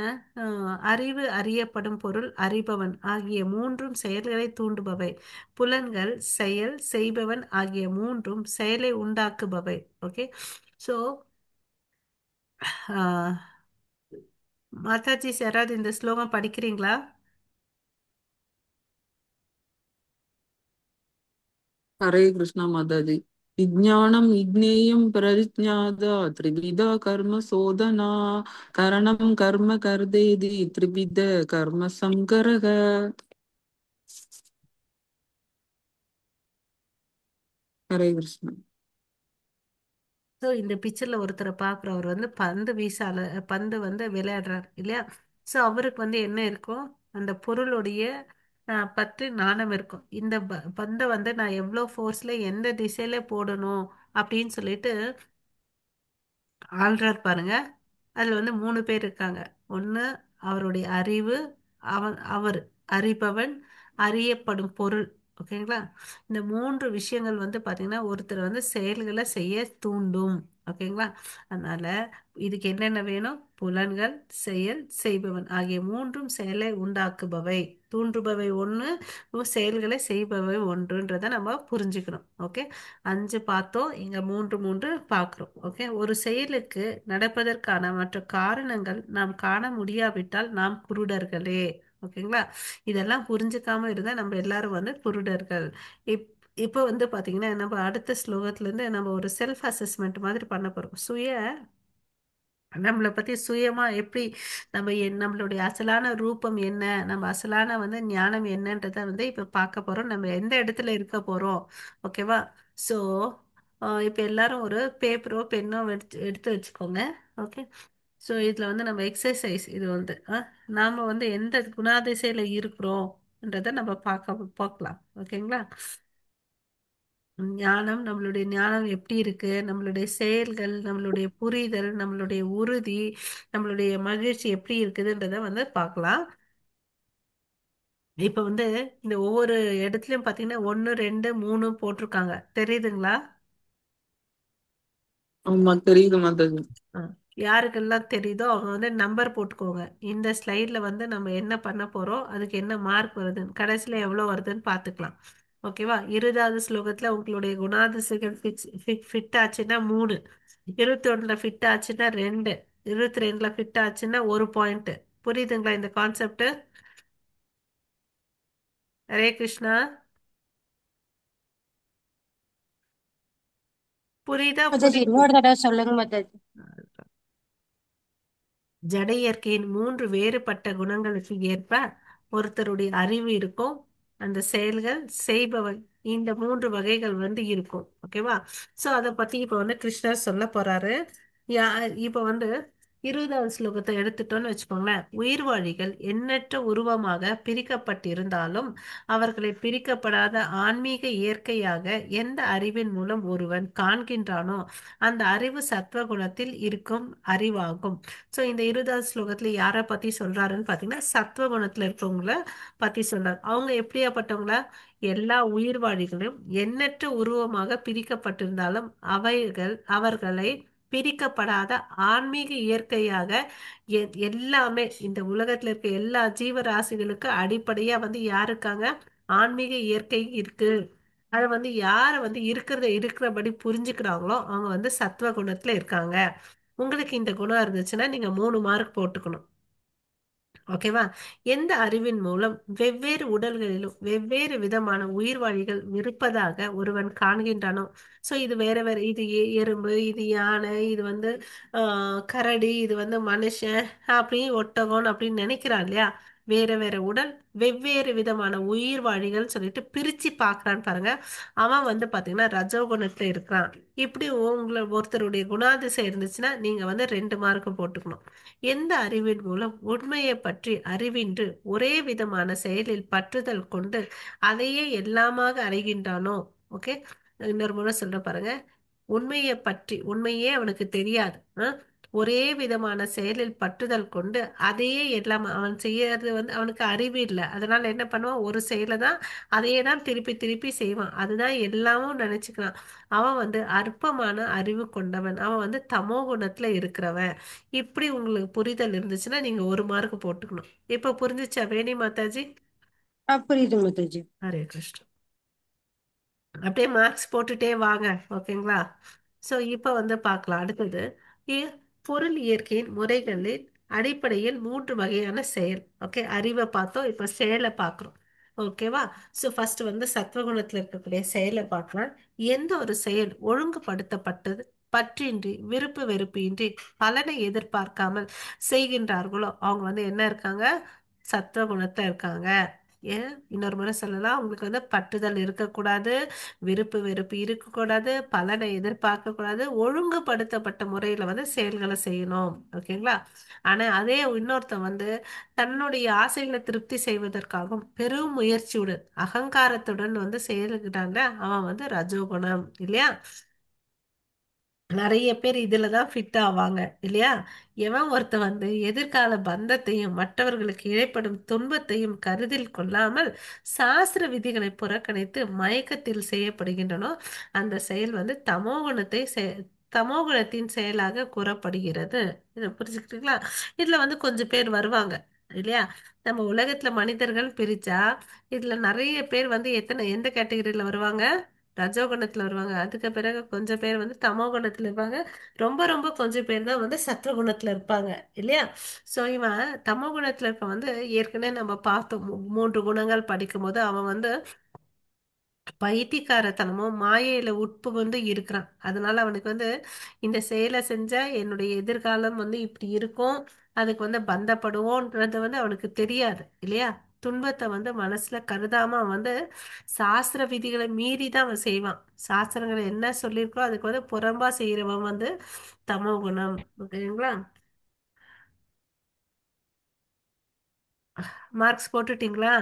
அறிவு, அறியப்படும் பொருள், அறிபவன் ஆகிய மூன்றும் செயல்களை தூண்டுபவை. புலன்கள், செயல், செய்பவன் ஆகிய மூன்றும் செயலை உண்டாக்குபவை. ஓகே? ஸோ மாதாஜி யாராவது இந்த ஸ்லோகம் படிக்கிறீங்களா? हरे कृष्णा माता जी। विज्ञानम विज्ञेयम परिज्ञाता त्रिविधा कर्म शोधना करणम कर्म कर दे दी त्रिविध कर्म संकरः। ஹரே கிருஷ்ணா. ஸோ இந்த பிக்சர்ல ஒருத்தரை பார்க்குறோம். அவர் வந்து பந்து வீசால பந்து வந்து விளையாடுறார் இல்லையா? ஸோ அவருக்கு வந்து என்ன இருக்கும்? அந்த பொருளுடைய பற்று நாணம் இருக்கும். இந்த பந்தை வந்து நான் எவ்வளோ ஃபோர்ஸ்ல எந்த திசையில போடணும் அப்படின்னு சொல்லிட்டு ஆள்றார் பாருங்க. அதுல வந்து 3 பேர் இருக்காங்க. ஒண்ணு அவருடைய அறிவு, அவர் அறிபவன், அறியப்படும் பொருள். ஓகேங்களா? இந்த 3 விஷயங்கள் வந்து பாத்தீங்கன்னா ஒருத்தர் வந்து செயல்களை செய்ய தூண்டும். ஓகேங்களா? அதனால இதுக்கு என்னென்ன வேணும்? புலன்கள், செயல், செய்பவன் ஆகிய 3ம் செயலை உண்டாக்குபவை. தூண்டுபவை ஒண்ணு, செயல்களை செய்பவை ஒன்றுன்றதை நம்ம புரிஞ்சுக்கணும். ஓகே, 5 பார்த்தோம், இங்க 3 பார்க்கிறோம். ஓகே, ஒரு செயலுக்கு நடப்பதற்கான மற்ற காரணங்கள் நாம் காண முடியாவிட்டால் நாம் குருடர்களே. ஓகேங்களா? இதெல்லாம் புரிஞ்சுக்காம இருந்தா நம்ம எல்லாரும் வந்து குருடர்கள். இப் இப்போ வந்து பாத்தீங்கன்னா நம்ம அடுத்த ஸ்லோகத்துல இருந்து நம்ம ஒரு செல்ஃப் அசஸ்மெண்ட் மாதிரி பண்ண போறோம். நம்மளை பத்தி சுயமா எப்படி நம்ம நம்மளுடைய அசலான ரூபம் என்ன, நம்ம அசலான வந்து ஞானம் என்னன்றத வந்து இப்ப பார்க்க போறோம். நம்ம எந்த இடத்துல இருக்க போறோம். ஓகேவா? சோ இப்ப எல்லாரும் ஒரு பேப்பரோ பென்னோ எடுத்து எடுத்து வச்சுக்கோங்க. ஓகே, ஸோ இதுல வந்து நம்ம எக்ஸசைஸ் இது வந்து நாம வந்து எந்த குணாதிசையில இருக்கிறோம்ன்றத நம்ம பார்க்கலாம். ஓகேங்களா? ஞானம், நம்மளுடைய ஞானம் எப்படி இருக்கு, நம்மளுடைய செயல்கள், நம்மளுடைய புரிதல், நம்மளுடைய உறுதி, நம்மளுடைய மகிழ்ச்சி எப்படி இருக்குதுன்றத வந்து பார்க்கலாம். இப்ப வந்து இந்த ஒவ்வொரு இடத்துலயும் பாத்தீங்கன்னா 1 2 3 போட்டிருக்காங்க, தெரியுதுங்களா? ஆமா, தெரியுது மாதாஜி. ஆ, யாருக்கெல்லாம் தெரியுதோ அவங்க வந்து நம்பர் போட்டுக்கோங்க. இந்த ஸ்லைட்ல வந்து நம்ம என்ன பண்ண போறோம், அதுக்கு என்ன மார்க் வருதுன்னு, கடைசியில எவ்வளவு வருதுன்னு பார்த்துக்கலாம். ஓகேவா? 20வது ஸ்லோகத்துல உங்களுடைய குணாதிசைகள் ஃபிட் ஆச்சுன்னா 3, 21ல ஃபிட் ஆச்சுன்னா 2, 22ல ஃபிட் ஆச்சுன்னா 1 பாயிண்ட். புரியுதுங்களா இந்த கான்செப்ட்? ஹரே கிருஷ்ணா. புரியுதா? மாதாஜி புரியுது. இன்னொரு தடவை சொல்லுங்க மாதாஜி. ஜட இயற்கையின் 3 வேறுபட்ட குணங்களுக்கு ஏற்ப ஒருத்தருடைய அறிவு இருக்கும், அந்த செயல்கள் செய்பவன், இந்த 3 வகைகள் வந்து இருக்கும். ஓகேவா? சோ அத பத்தி இப்ப வந்து கிருஷ்ணர் சொல்ல போறாரு. யா இப்ப வந்து 20வது ஸ்லோகத்தை எடுத்துட்டோம்னு வச்சுக்கோங்களேன். உயிர்வாழிகள் எண்ணற்ற உருவமாக பிரிக்கப்பட்டிருந்தாலும் அவர்களை பிரிக்கப்படாத ஆன்மீக இயற்கையாக எந்த அறிவின் மூலம் ஒருவன் காண்கின்றானோ அந்த அறிவு சத்வகுணத்தில் இருக்கும் அறிவாகும். ஸோ இந்த 20வது ஸ்லோகத்துல யாரை பத்தி சொல்றாருன்னு பாத்தீங்கன்னா சத்வகுணத்துல இருக்கவங்கள பத்தி சொல்றாரு. அவங்க எப்படியாப்பட்டவங்களா? எல்லா உயிர்வாழிகளும் எண்ணற்ற உருவமாக பிரிக்கப்பட்டிருந்தாலும் அவர்களை பிரிக்கப்படாத ஆன்மீக இயற்கையாக எல்லாமே இந்த உலகத்துல இருக்க எல்லா ஜீவராசிகளுக்கு அடிப்படையா வந்து யாரு இருக்காங்க? ஆன்மீக இயற்கை இருக்கு. அதை வந்து யார வந்து இருக்கிறத இருக்கிறபடி புரிஞ்சுக்கிறாங்களோ அவங்க வந்து சத்துவ குணத்துல இருக்காங்க. உங்களுக்கு இந்த குணம் இருந்துச்சுன்னா நீங்க 3 மார்க் போட்டுக்கணும். ஓகேவா? எந்த அறிவின் மூலம் வெவ்வேறு உடல்களிலும் வெவ்வேறு விதமான உயிர்வாழிகள் இருப்பதாக ஒருவன் காண்கின்றானோ, சோ இது வேற வேற, இது எறும்பு, இது யானை, இது வந்து கரடி, இது வந்து மனுஷன், அப்படி ஒட்டகம் அப்படின்னு நினைக்கிறான் இல்லையா? வேற வேற உடல், வெவ்வேறு விதமான உயிர்வாழிகள் சொல்லிட்டு பிரிச்சு பாக்குறான்னு பாருங்க. அவன் வந்து பாத்தீங்கன்னா ரஜோகுணத்துல இருக்கிறான். இப்படி ஒருத்தருடைய குணாதிசை இருந்துச்சுன்னா நீங்க வந்து 2 மார்க் போட்டுக்கணும். எந்த அறிவின் மூலம் உண்மையை பற்றி அறிவின்றி ஒரே விதமான செயலில் பற்றுதல் கொண்டு அதையே எல்லாமாக அறிகின்றானோ. ஓகே, இன்னொரு முறை சொல்ற பாருங்க. உண்மையே அவனுக்கு தெரியாது. ஒரே விதமான செயலில் பற்றுதல் கொண்டு அதையே எல்லாம் அவன் செய்யறது வந்து அவனுக்கு அறிவு இல்லை. அதனால என்ன பண்ணுவான்? ஒரு செயலை தான், அதையே தான் திருப்பி திருப்பி செய்வான். அதுதான் எல்லாமும் நினைச்சுக்கிறான். அவன் வந்து அற்பமான அறிவு கொண்டவன். அவன் வந்து தமோ குணத்துல இருக்கிறவன். இப்படி உங்களுக்கு புரிதல் இருந்துச்சுன்னா நீங்க 1 மார்க் போட்டுக்கணும். இப்ப புரிஞ்சுச்சா வேணி மாதாஜி? புரியுது மாதாஜி. ஹரே கிருஷ்ணா. அப்படியே மார்க்ஸ் போட்டுட்டே வாங்க. ஓகேங்களா? சோ இப்ப வந்து பார்க்கலாம் அடுத்தது. இ- பொருள் இயற்கையின் முறைகளின் அடிப்படையில் 3 வகையான செயல். ஓகே, அறிவை பார்த்தோம், இப்ப செயலை பார்க்கிறோம். ஓகேவா? சோ ஃபர்ஸ்ட் வந்து சத்வகுணத்துல இருக்கக்கூடிய செயலை பார்க்கலாம். எந்த ஒரு செயல் ஒழுங்குபடுத்தப்பட்டது பற்றின்றி விருப்பு வெறுப்பின்றி பலனை எதிர்பார்க்காமல் செய்கின்றார்களோ அவங்க வந்து என்ன இருக்காங்க? சத்வகுணத்துல இருக்காங்க. ஏன் இன்னொரு முறை சொல்லலாம், உங்களுக்கு வந்து பற்றுதல் இருக்கக்கூடாது, விருப்பு வெறுப்பு இருக்கக்கூடாது, பலனை எதிர்பார்க்க கூடாது, ஒழுங்குபடுத்தப்பட்ட முறையில வந்து செயல்களை செய்யணும். ஓகேங்களா? ஆனா அதே இன்னொருத்தன் வந்து தன்னுடைய ஆசைகளை திருப்தி செய்வதற்காகவும் பெரும் முயற்சியுடன் அகங்காரத்துடன் வந்து செயல்கிறாங்க, அவன் வந்து ரஜோகுணம் இல்லையா? நிறைய பேர் இதுல தான் ஃபிட் ஆவாங்க இல்லையா? எவன் ஒருத்தன் வந்து எதிர்கால பந்தத்தையும் மற்றவர்களுக்கு இழைப்படும் துன்பத்தையும் கருதில் கொள்ளாமல் சாஸ்திர விதிகளை புறக்கணித்து மயக்கத்தில் செய்யப்படுகின்றனோ அந்த செயல் வந்து தமோகுணத்தின் செயலாக கூறப்படுகிறது. இதை புரிஞ்சுக்கிட்டீங்களா? இதுல வந்து கொஞ்சம் பேர் வருவாங்க இல்லையா? நம்ம உலகத்துல மனிதர்கள் பிரிச்சா இதுல நிறைய பேர் வந்து எந்த கேட்டகரியில வருவாங்க? ரஜோகுணத்துல வருவாங்க. அதுக்கு பிறகு கொஞ்சம் பேர் வந்து தமோ குணத்துல இருப்பாங்க. ரொம்ப ரொம்ப கொஞ்சம் பேர் தான் வந்து சத்வ குணத்துல இருப்பாங்க இல்லையா? சோ இவன் தமோ குணத்துல இருக்க வந்து ஏற்கனவே நம்ம பார்த்தோம், மூன்று குணங்கள் படிக்கும் போது அவன் வந்து பைத்தியக்காரத்தனமும் மாயையில உட்புகுந்து இருக்கிறான். அதனால அவனுக்கு வந்து இந்த செயலை செஞ்சா என்னுடைய எதிர்காலம் வந்து இப்படி இருக்கும், அதுக்கு வந்து பந்தப்படுவோன்றது வந்து அவனுக்கு தெரியாது இல்லையா? துன்பத்தை வந்து மனசுல கருதாம அவன் வந்து சாஸ்திர விதிகளை மீறி தான் அவன் செய்வான். சாஸ்திரங்களை என்ன சொல்லியிருக்கோ அதுக்கு வந்து புறம்பா செய்யறவன் வந்து தமோ குணம். ஓகேங்களா? மார்க்ஸ் போட்டுட்டீங்களா?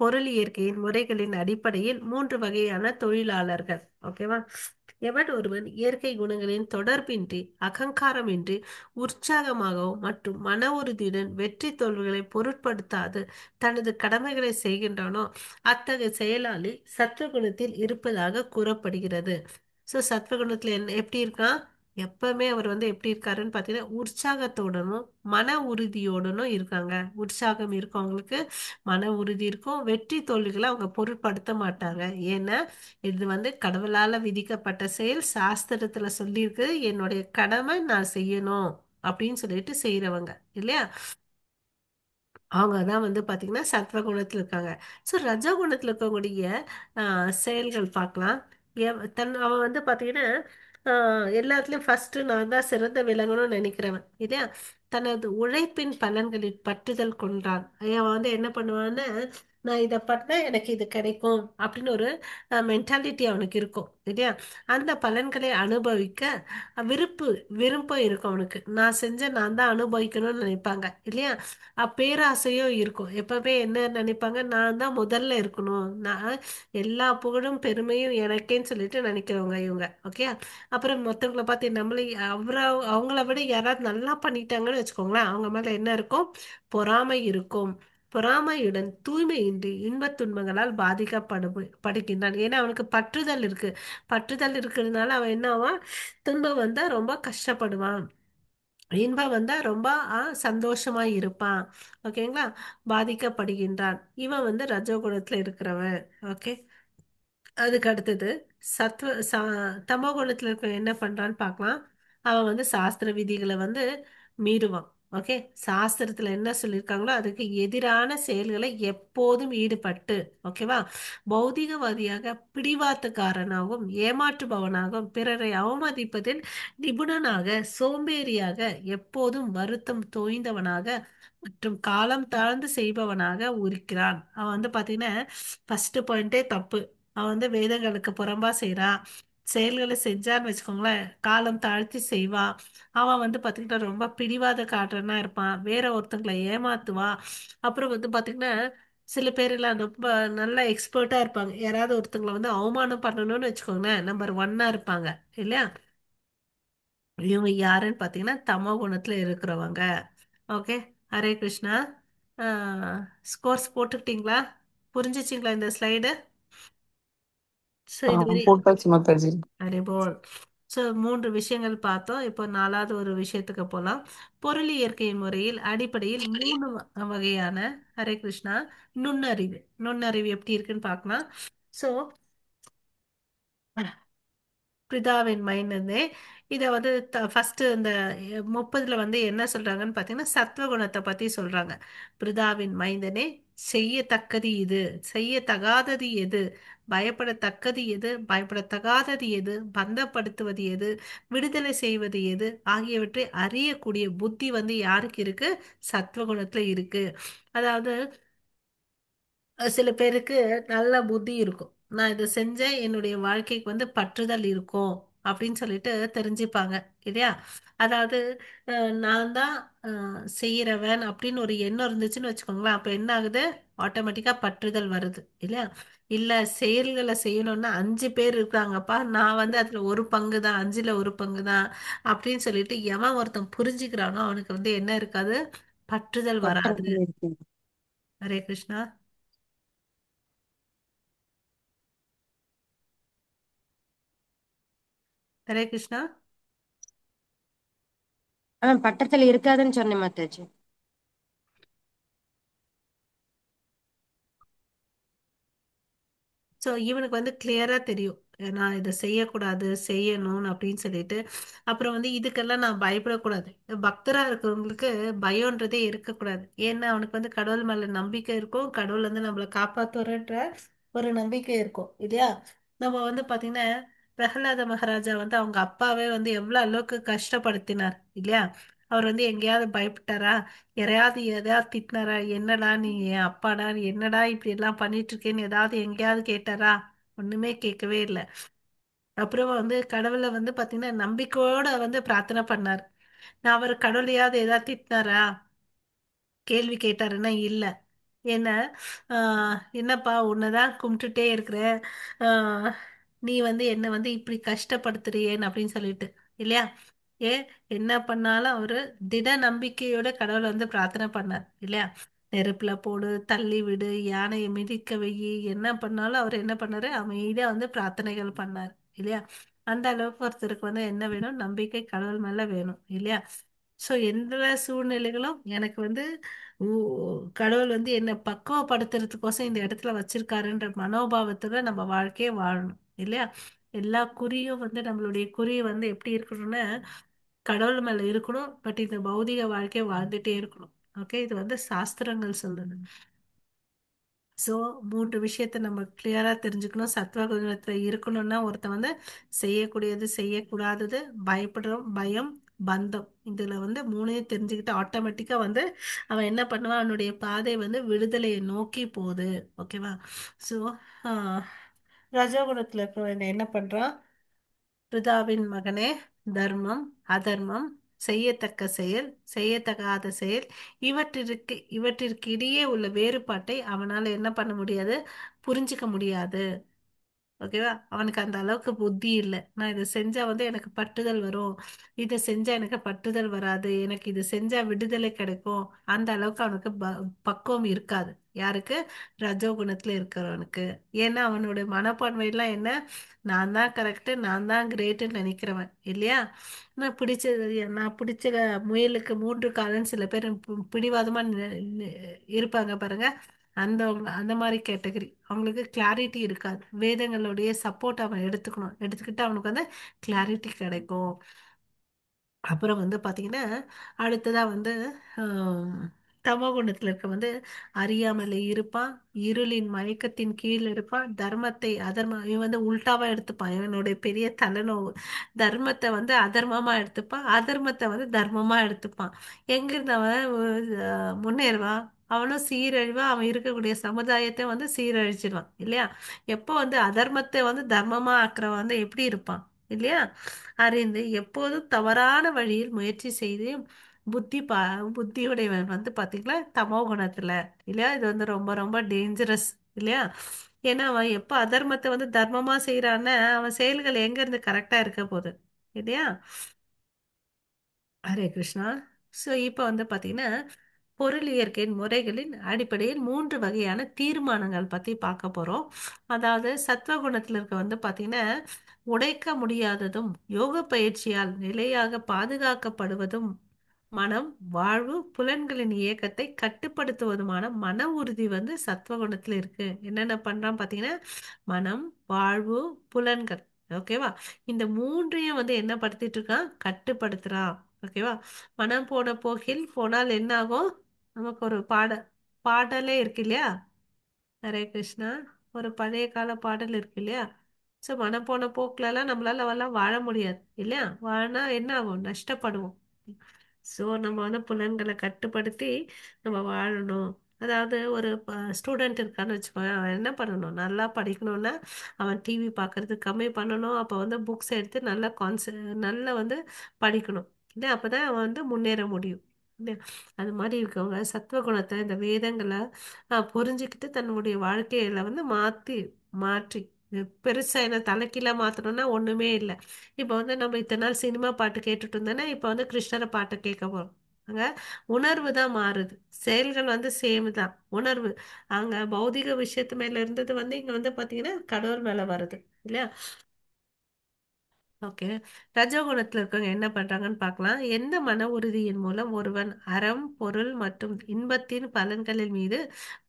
பொருள் இயற்கையின் முறைகளின் அடிப்படையில் மூன்று வகையான தொழிலாளர்கள். ஓகேவா? எவன் ஒருவன் இயற்கை குணங்களின் தொடர்பின்றி அகங்காரமின்றி உற்சாகமாகவும் மற்றும் மன உறுதியுடன் வெற்றி தோல்விகளை பொருட்படுத்தாது தனது கடமைகளை செய்கின்றானோ அத்தகைய செயலாளி சத்துவகுணத்தில் இருப்பதாக கூறப்படுகிறது. ஸோ சத்வகுணத்துல எப்படி இருக்கான்? எப்பவுமே அவர் வந்து எப்படி இருக்காருன்னு பார்த்தீங்கன்னா உற்சாகத்துடனும் மன உறுதியோடனும் இருக்காங்க. உற்சாகம் இருக்கும் அவங்களுக்கு, மன உறுதி இருக்கும், வெற்றி தோல்விகளை அவங்க பொருட்படுத்த மாட்டாங்க. ஏன்னா இது வந்து கடவுளால விதிக்கப்பட்ட செயல், சாஸ்திரத்துல சொல்லியிருக்கு, என்னுடைய கடமை நான் செய்யணும் அப்படின்னு சொல்லிட்டு செய்யறவங்க இல்லையா? அவங்க தான் வந்து பாத்தீங்கன்னா சத்வ குணத்துல இருக்காங்க. ஸோ ரஜ குணத்துல இருக்கக்கூடிய செயல்கள் பார்க்கலாம். அவன் வந்து பாத்தீங்கன்னா எல்லாத்துலயும் ஃபர்ஸ்ட் நான் தான் சிறந்த விளங்கணும்னு நினைக்கிறவன் இல்லையா? தனது உழைப்பின் பலன்களில் பற்றுதல் கொண்டான். அவன் வந்து என்ன பண்ணுவான்னு, நான் இதை பண்ணா எனக்கு இது கிடைக்கும் அப்படின்னு ஒரு மென்டாலிட்டி அவனுக்கு இருக்கும் இல்லையா? அந்த பலன்களை அனுபவிக்க விருப்பு விருப்பம் இருக்கும் அவனுக்கு. நான் செஞ்ச நான் தான் அனுபவிக்கணும்னு நினைப்பாங்க இல்லையா? பேராசையும் இருக்கும். எப்பவுமே என்ன நினைப்பாங்க, நான் தான் முதல்ல இருக்கணும், நான் எல்லா புகழும் பெருமையும் எனக்கேன்னு சொல்லிட்டு நினைக்கிறவங்க இவங்க. ஓகே. அப்புறம் மற்றவங்களை பார்த்து நம்மளை அவங்கள விட யாராவது நல்லா பண்ணிட்டாங்கன்னு வச்சுக்கோங்களேன், அவங்க மேல என்ன இருக்கும்? பொறாமை இருக்கும். பொறாமையுடன் தூய்மையின்றி இன்பத் துன்பங்களால் படுகின்றான். ஏன்னா அவனுக்கு பற்றுதல் இருக்கு. பற்றுதல் இருக்கிறதுனால அவன் என்ன ஆவான்? துன்பம் வந்தா ரொம்ப கஷ்டப்படுவான், இன்பம் வந்தா ரொம்ப சந்தோஷமா இருப்பான். ஓகேங்களா? பாதிக்கப்படுகின்றான். இவன் வந்து ரஜோகுணத்துல இருக்கிறவன். ஓகே. அதுக்கு அடுத்தது தமோ குணத்துல இருக்க என்ன பண்றான்னு பார்க்கலாம். அவன் வந்து சாஸ்திர விதிகளை வந்து மீறுவான். ஓகே. சாஸ்திரத்துல என்ன சொல்லியிருக்காங்களோ அதுக்கு எதிரான செயல்களை எப்போதும் ஈடுபட்டு, ஓகேவா, பௌதிகவாதியாக பிடிவாத்துக்காரனாகவும் ஏமாற்றுபவனாகவும் பிறரை அவமதிப்பதில் நிபுணனாக சோம்பேறியாக எப்போதும் வருத்தம் தோய்ந்தவனாக மற்றும் காலம் தாழ்ந்து செய்பவனாக இருக்கிறான். அவன் வந்து பாத்தீங்கன்னா ஃபர்ஸ்ட் பாயிண்டே தப்பு. அவன் வந்து வேதங்களுக்கு புறம்பா செய்றான். செயல்களை செஞ்சான்னு வச்சுக்கோங்களேன், காலம் தாழ்த்தி செய்வான். அவன் வந்து பாத்தீங்கன்னா ரொம்ப பிடிவாத காட்டுறனா இருப்பான், வேற ஒருத்தங்களை ஏமாத்துவான். அப்புறம் வந்து பாத்தீங்கன்னா சில பேர் எல்லாம் ரொம்ப நல்லா எக்ஸ்பர்ட்டா இருப்பாங்க. யாராவது ஒருத்தங்களை வந்து அவமானம் பண்ணணும்னு வச்சுக்கோங்களேன், நம்பர் ஒன்னா இருப்பாங்க இல்லையா? இவங்க யாருன்னு பாத்தீங்கன்னா தமோ குணத்துல இருக்கிறவங்க. ஓகே. ஹரே கிருஷ்ணா. ஸ்கோர்ஸ் போட்டுக்கிட்டீங்களா? புரிஞ்சுச்சிங்களா இந்த ஸ்லைடு? ஸோ இதுவரை போட்டாச்சு மாதாஜி. அதேபோல் ஸோ மூன்று விஷயங்கள் பார்த்தோம். இப்போ நாலாவது ஒரு விஷயத்துக்கு போகலாம். பொருள் இயற்கை முறையில் அடிப்படையில் மூணு வகையான, ஹரே கிருஷ்ணா, நுண்ணறிவு எப்படி இருக்குன்னு பார்க்கலாம். ஸோ பிரிதாவின் மைந்தனே. இதை வந்து ஃபர்ஸ்ட் இந்த 30ல வந்து என்ன சொல்றாங்கன்னு பார்த்தீங்கன்னா சத்வகுணத்தை பத்தி சொல்றாங்க. பிரிதாவின் மைந்தனே, செய்யத்தக்கது இது, செய்யத்தகாதது எது, பயப்படத்தக்கது எது, பயப்படத்தகாதது எது, பந்தப்படுத்துவது எது, விடுதலை செய்வது எது ஆகியவற்றை அறியக்கூடிய புத்தி வந்து யாருக்கு இருக்கு? சத்வகுணத்துல இருக்கு. அதாவது சில பேருக்கு நல்ல புத்தி இருக்கும், நான் இதை செஞ்சேன் என்னுடைய வாழ்க்கைக்கு வந்து பற்றுதல் இருக்கும் அப்படின்னு சொல்லிட்டு தெரிஞ்சுப்பாங்க இல்லையா. அதாவது நான் தான் செய்யறவன் அப்படின்னு ஒரு எண்ணம் இருந்துச்சுன்னு வச்சுக்கோங்களேன், அப்ப என்ன ஆகுது? ஆட்டோமேட்டிக்கா பற்றுதல் வருது இல்லையா. இல்ல, செயல்களை செய்யணும்னா 5 பேர் இருக்காங்கப்பா, நான் வந்து அதுல ஒரு பங்கு தான், 5ல் 1 பங்கு தான் அப்படின்னு சொல்லிட்டு எவன் ஒருத்தன் புரிஞ்சுக்கிறானோ அவனுக்கு வந்து என்ன இருக்காது? பற்றுதல் வராது. பற்றத்தில் இருக்கு. ஹரே கிருஷ்ணா. ஹரே கிருஷ்ணா. பற்றத்தில் இருக்காதுன்னு சொன்னேன் மாதாஜி. ஸோ இவனுக்கு வந்து கிளியரா தெரியும், நான் இதை செய்யக்கூடாது செய்யணும் அப்படின்னு சொல்லிட்டு. அப்புறம் வந்து இதுக்கெல்லாம் நான் பயப்படக்கூடாது. பக்தரா இருக்கிறவங்களுக்கு பயம்ன்றதே இருக்கக்கூடாது. ஏன்னா அவனுக்கு வந்து கடவுள் மேல நம்பிக்கை இருக்கும், கடவுள் வந்து நம்மளை காப்பாத்துறன்ற ஒரு நம்பிக்கை இருக்கும் இல்லையா. நம்ம வந்து பாத்தீங்கன்னா பிரகலாத மகாராஜா வந்து அவங்க அப்பாவே வந்து எவ்வளவு அளவுக்கு கஷ்டப்படுத்தினார் இல்லையா. அவர் வந்து எங்கேயாவது பயப்பட்டாரா? யாரையாவது எதையாவது திட்டினாரா? என்னடா நீ என் அப்பாடா, நீ என்னடா இப்படி எல்லாம் பண்ணிட்டு இருக்கேன்னு ஏதாவது எங்கேயாவது கேட்டாரா? ஒண்ணுமே கேட்கவே இல்லை. அப்புறம் வந்து கடவுளை வந்து பாத்தீங்கன்னா நம்பிக்கையோட வந்து பிரார்த்தனை பண்ணார். நான் அவர் கடவுளையாவது ஏதாவது திட்டினாரா, கேள்வி கேட்டாருன்னா இல்ல. என்ன, என்னப்பா உன்னதான் கும்பிட்டுட்டே இருக்கிறேன், ஆஹ் நீ வந்து என்ன வந்து இப்படி கஷ்டப்படுத்துறியேன்னு அப்படின்னு சொல்லிட்டு இல்லையா. ஏன், என்ன பண்ணாலும் அவரு திட நம்பிக்கையோட கடவுளை வந்து பிரார்த்தனை பண்ணார் இல்லையா. நெருப்புல போடு, தள்ளி விடு, யானையை மிதிக்க வெயி, என்ன பண்ணாலும் அவர் என்ன பண்ணாரு? அமைதியா வந்து பிரார்த்தனைகள் பண்ணார் இல்லையா. அந்த அளவுக்கு ஒருத்தருக்கு வந்து என்ன வேணும்? நம்பிக்கை கடவுள் மேல வேணும் இல்லையா. சோ எந்த சூழ்நிலைகளும் எனக்கு வந்து கடவுள் வந்து என்னை பக்குவப்படுத்துறதுக்கோசம் இந்த இடத்துல வச்சிருக்காருன்ற மனோபாவத்துல நம்ம வாழ்க்கையை வாழணும் இல்லையா. எல்லா குறியும் வந்து நம்மளுடைய குறி வந்து எப்படி இருக்கணும்னா கடவுள் மேல இருக்கணும், பட் இந்த பௌதிக வாழ்க்கையை வாழ்ந்துட்டே இருக்கணும். ஓகே, இது வந்து சாஸ்திரங்கள் சொல்லுது. ஸோ 3 விஷயத்த நம்ம கிளியரா தெரிஞ்சுக்கணும். சத்வகுணத்துல இருக்கணும்னா ஒருத்தன் வந்து செய்யக்கூடியது செய்யக்கூடாதது, பயப்படுறோம், பயம், பந்தம், இதுல வந்து 3ஐயும் தெரிஞ்சுக்கிட்டு ஆட்டோமேட்டிக்கா வந்து அவன் என்ன பண்ணுவான்? அவனுடைய பாதை வந்து விடுதலையை நோக்கி போகுது. ஓகேவா. ஸோ ரஜோகுணத்துல இருக்கிறவன் என்ன பண்றான்? பிதாவின் மகனே, தர்மம், அதர்மம், செய்யத்தக்க செயல், செய்யத்தகாத செயல், இவற்றிற்கு இடையே உள்ள வேறுபாட்டை அவனால என்ன பண்ண முடியாது? புரிஞ்சுக்க முடியாது. ஓகேவா. அவனுக்கு அந்த அளவுக்கு புத்தி இல்லை, நான் இதை செஞ்சா வந்து எனக்கு பட்டுதல் வரும், இதை செஞ்சா எனக்கு பட்டுதல் வராது, எனக்கு இது செஞ்சா விடுதலை கிடைக்கும், அந்த அளவுக்கு அவனுக்கு பக்குவம் இருக்காது. யாருக்கு? ரஜோகுணத்துல இருக்கிறவனுக்கு. ஏன்னா அவனுடைய மனப்பான்மையெல்லாம் என்ன? நான் தான் கரெக்ட், நான் தான் கிரேட்னு நினைக்கிறவன் இல்லையா. நான் பிடிச்ச முயலுக்கு 3 காலன்னு சில பேர் பிடிவாதமா இருப்பாங்க பாருங்க. அந்த மாதிரி கேட்டகரி அவங்களுக்கு கிளாரிட்டி இருக்காது. வேதங்களுடைய சப்போர்ட் அவன் எடுத்துக்கணும், எடுத்துக்கிட்டு அவனுக்கு வந்து கிளாரிட்டி கிடைக்கும். அப்புறம் வந்து பாத்தீங்கன்னா அடுத்ததா வந்து ஆம், தமோகுணத்துல இருக்க வந்து அறியாமலே இருப்பான், இருளின் மயக்கத்தின் கீழ் இருப்பான், தர்மத்தை அதர்மம், இவன் வந்து உல்டாவா எடுத்துப்பான், இவனுடைய பெரிய தலைநோவு. தர்மத்தை வந்து அதர்மமா எடுத்துப்பான், அதர்மத்தை வந்து தர்மமா எடுத்துப்பான். எங்கிருந்து அவன் முன்னேறுவான்? அவனும் சீரழிவான், அவன் இருக்கக்கூடிய சமுதாயத்தை வந்து சீரழிச்சிடுவான் இல்லையா. எப்போ வந்து அதர்மத்தை வந்து தர்மமா ஆக்குறவன் வந்து எப்படி இருப்பான் இல்லையா. அறிந்து எப்போதும் தவறான வழியில் முயற்சி செய்து புத்தியுடையவன் வந்து பாத்தீங்களா தமோ குணத்துல இல்லையா. இது வந்து ரொம்ப ரொம்ப டேஞ்சரஸ் இல்லையா. ஏன்னா அவன் எப்ப அதர்மத்தை வந்து தர்மமா செய்யறான்னு அவன் செயல்கள் எங்க இருந்து கரெக்டா இருக்க போகுது இல்லையா. ஹரே கிருஷ்ணா. ஸோ இப்போ வந்து பார்த்தீங்கன்னா பொருள் இயற்கையின் முறைகளின் அடிப்படையில் 3 வகையான தீர்மானங்கள் பற்றி பார்க்க போகிறோம். அதாவது சத்வகுணத்தில் இருக்க வந்து பார்த்தீங்கன்னா உடைக்க முடியாததும் யோக பயிற்சியால் நிலையாக பாதுகாக்கப்படுவதும் மனம், வாழ்வு, புலன்களின் இயக்கத்தை கட்டுப்படுத்துவதுமான மன உறுதி வந்து சத்வகுணத்தில் இருக்கு. என்னென்ன பண்றான் பார்த்தீங்கன்னா மனம், வாழ்வு, புலன்கள் ஓகேவா? இந்த மூன்றையும் வந்து என்ன படுத்திட்டு இருக்கான்? கட்டுப்படுத்துறான். ஓகேவா? மனம் போன போக்கில் போனால் என்ன ஆகும்? நமக்கு ஒரு பாடலே இருக்கு இல்லையா? ஹரே கிருஷ்ணா. ஒரு பழைய கால பாடல் இருக்கு இல்லையா? ஸோ மனம் போன போக்குலலாம் நம்மளால எல்லாம் வாழ முடியாது இல்லையா? வாழனா என்ன ஆகும்? நஷ்டப்படுவோம். ஸோ நம்ம வந்து புலன்களை கட்டுப்படுத்தி நம்ம வாழணும். அதாவது ஒரு ஸ்டூடெண்ட் இருக்கான்னு வச்சுக்கோங்க, அவன் என்ன பண்ணணும்? நல்லா படிக்கணும்னா அவன் டிவி பார்க்கறது கம்மி பண்ணணும். அப்போ வந்து புக்ஸ் எடுத்து நல்லா நல்லா வந்து படிக்கணும் இல்லையா? அப்பதான் அவன் வந்து முன்னேற முடியும் இல்லையா? அது மாதிரி இருக்கவங்க சத்துவகுணத்தை இந்த வேதங்களை புரிஞ்சுக்கிட்டு தன்னுடைய வாழ்க்கையில வந்து மாற்றி பெருசா என்ன தலைக்கீழா மாத்தணும்னா ஒண்ணுமே இல்லை. இப்போ வந்து நம்ம இத்தனை நாள் சினிமா பாட்டு கேட்டுட்டு இருந்தோம்னா இப்போ வந்து கிருஷ்ணரை பாட்டை கேட்க போறோம். அங்க உணர்வு தான் மாறுது. செயல்கள் வந்து சேம் தான். உணர்வு அங்க பௌதிக விஷயத்து மேல இருந்தது வந்து இங்க வந்து பாத்தீங்கன்னா கடவுள் மேல வருது இல்லையா? ஓகே. ரஜோகுணத்துல இருக்கவங்க என்ன பண்றாங்கன்னு பார்க்கலாம். எந்த மன உறுதியின் மூலம் ஒருவன் அறம், பொருள் மற்றும் இன்பத்தின் பலன்களின் மீது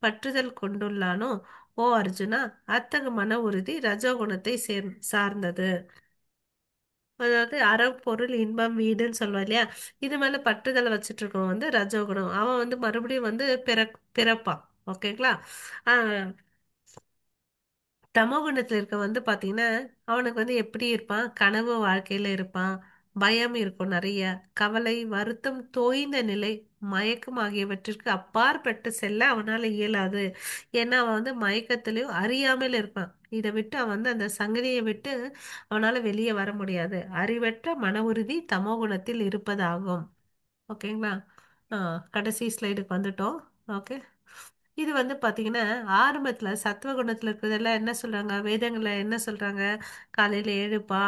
பற்றுதல் கொண்டுள்ளானோ, ஓ அர்ஜுனா, அத்தகு மன உறுதி ரஜோகுணத்தை சார்ந்தது. அதாவது அறம், பொருள், இன்பம், வீடுன்னு சொல்லுவா இல்லையா? இது மேல பற்றுதலை வச்சுட்டு இருக்கவன் வந்து ரஜோகுணம். அவன் வந்து மறுபடியும் வந்து பிறப்பான். ஓகேங்களா? ஆஹ் தமோகுணத்துல இருக்க வந்து பாத்தீங்கன்னா அவனுக்கு வந்து எப்படி இருப்பான்? கனவு வாழ்க்கையில இருப்பான். பயம் இருக்கும் நிறைய. கவலை, வருத்தம், தோய்ந்த நிலை, மயக்கம் ஆகியவற்றிற்கு அப்பாற்பட்டு செல்ல அவனால இயலாது. ஏன்னா அவன் வந்து மயக்கத்திலையும் அறியாமல் இருப்பான். இதை விட்டு அவன் வந்து அந்த சங்கதியை விட்டு அவனால வெளியே வர முடியாது. அறிவற்ற மன உறுதி தமோகுணத்தில் இருப்பதாகும். ஓகேங்களா? கடைசி ஸ்லைடுக்கு வந்துட்டோம். ஓகே. இது வந்து பாத்தீங்கன்னா ஆரம்பத்துல சத்துவகுணத்துல இருக்கிறதெல்லாம் என்ன சொல்றாங்க? வேதங்கள்ல என்ன சொல்றாங்க? காலையில எழுப்பா,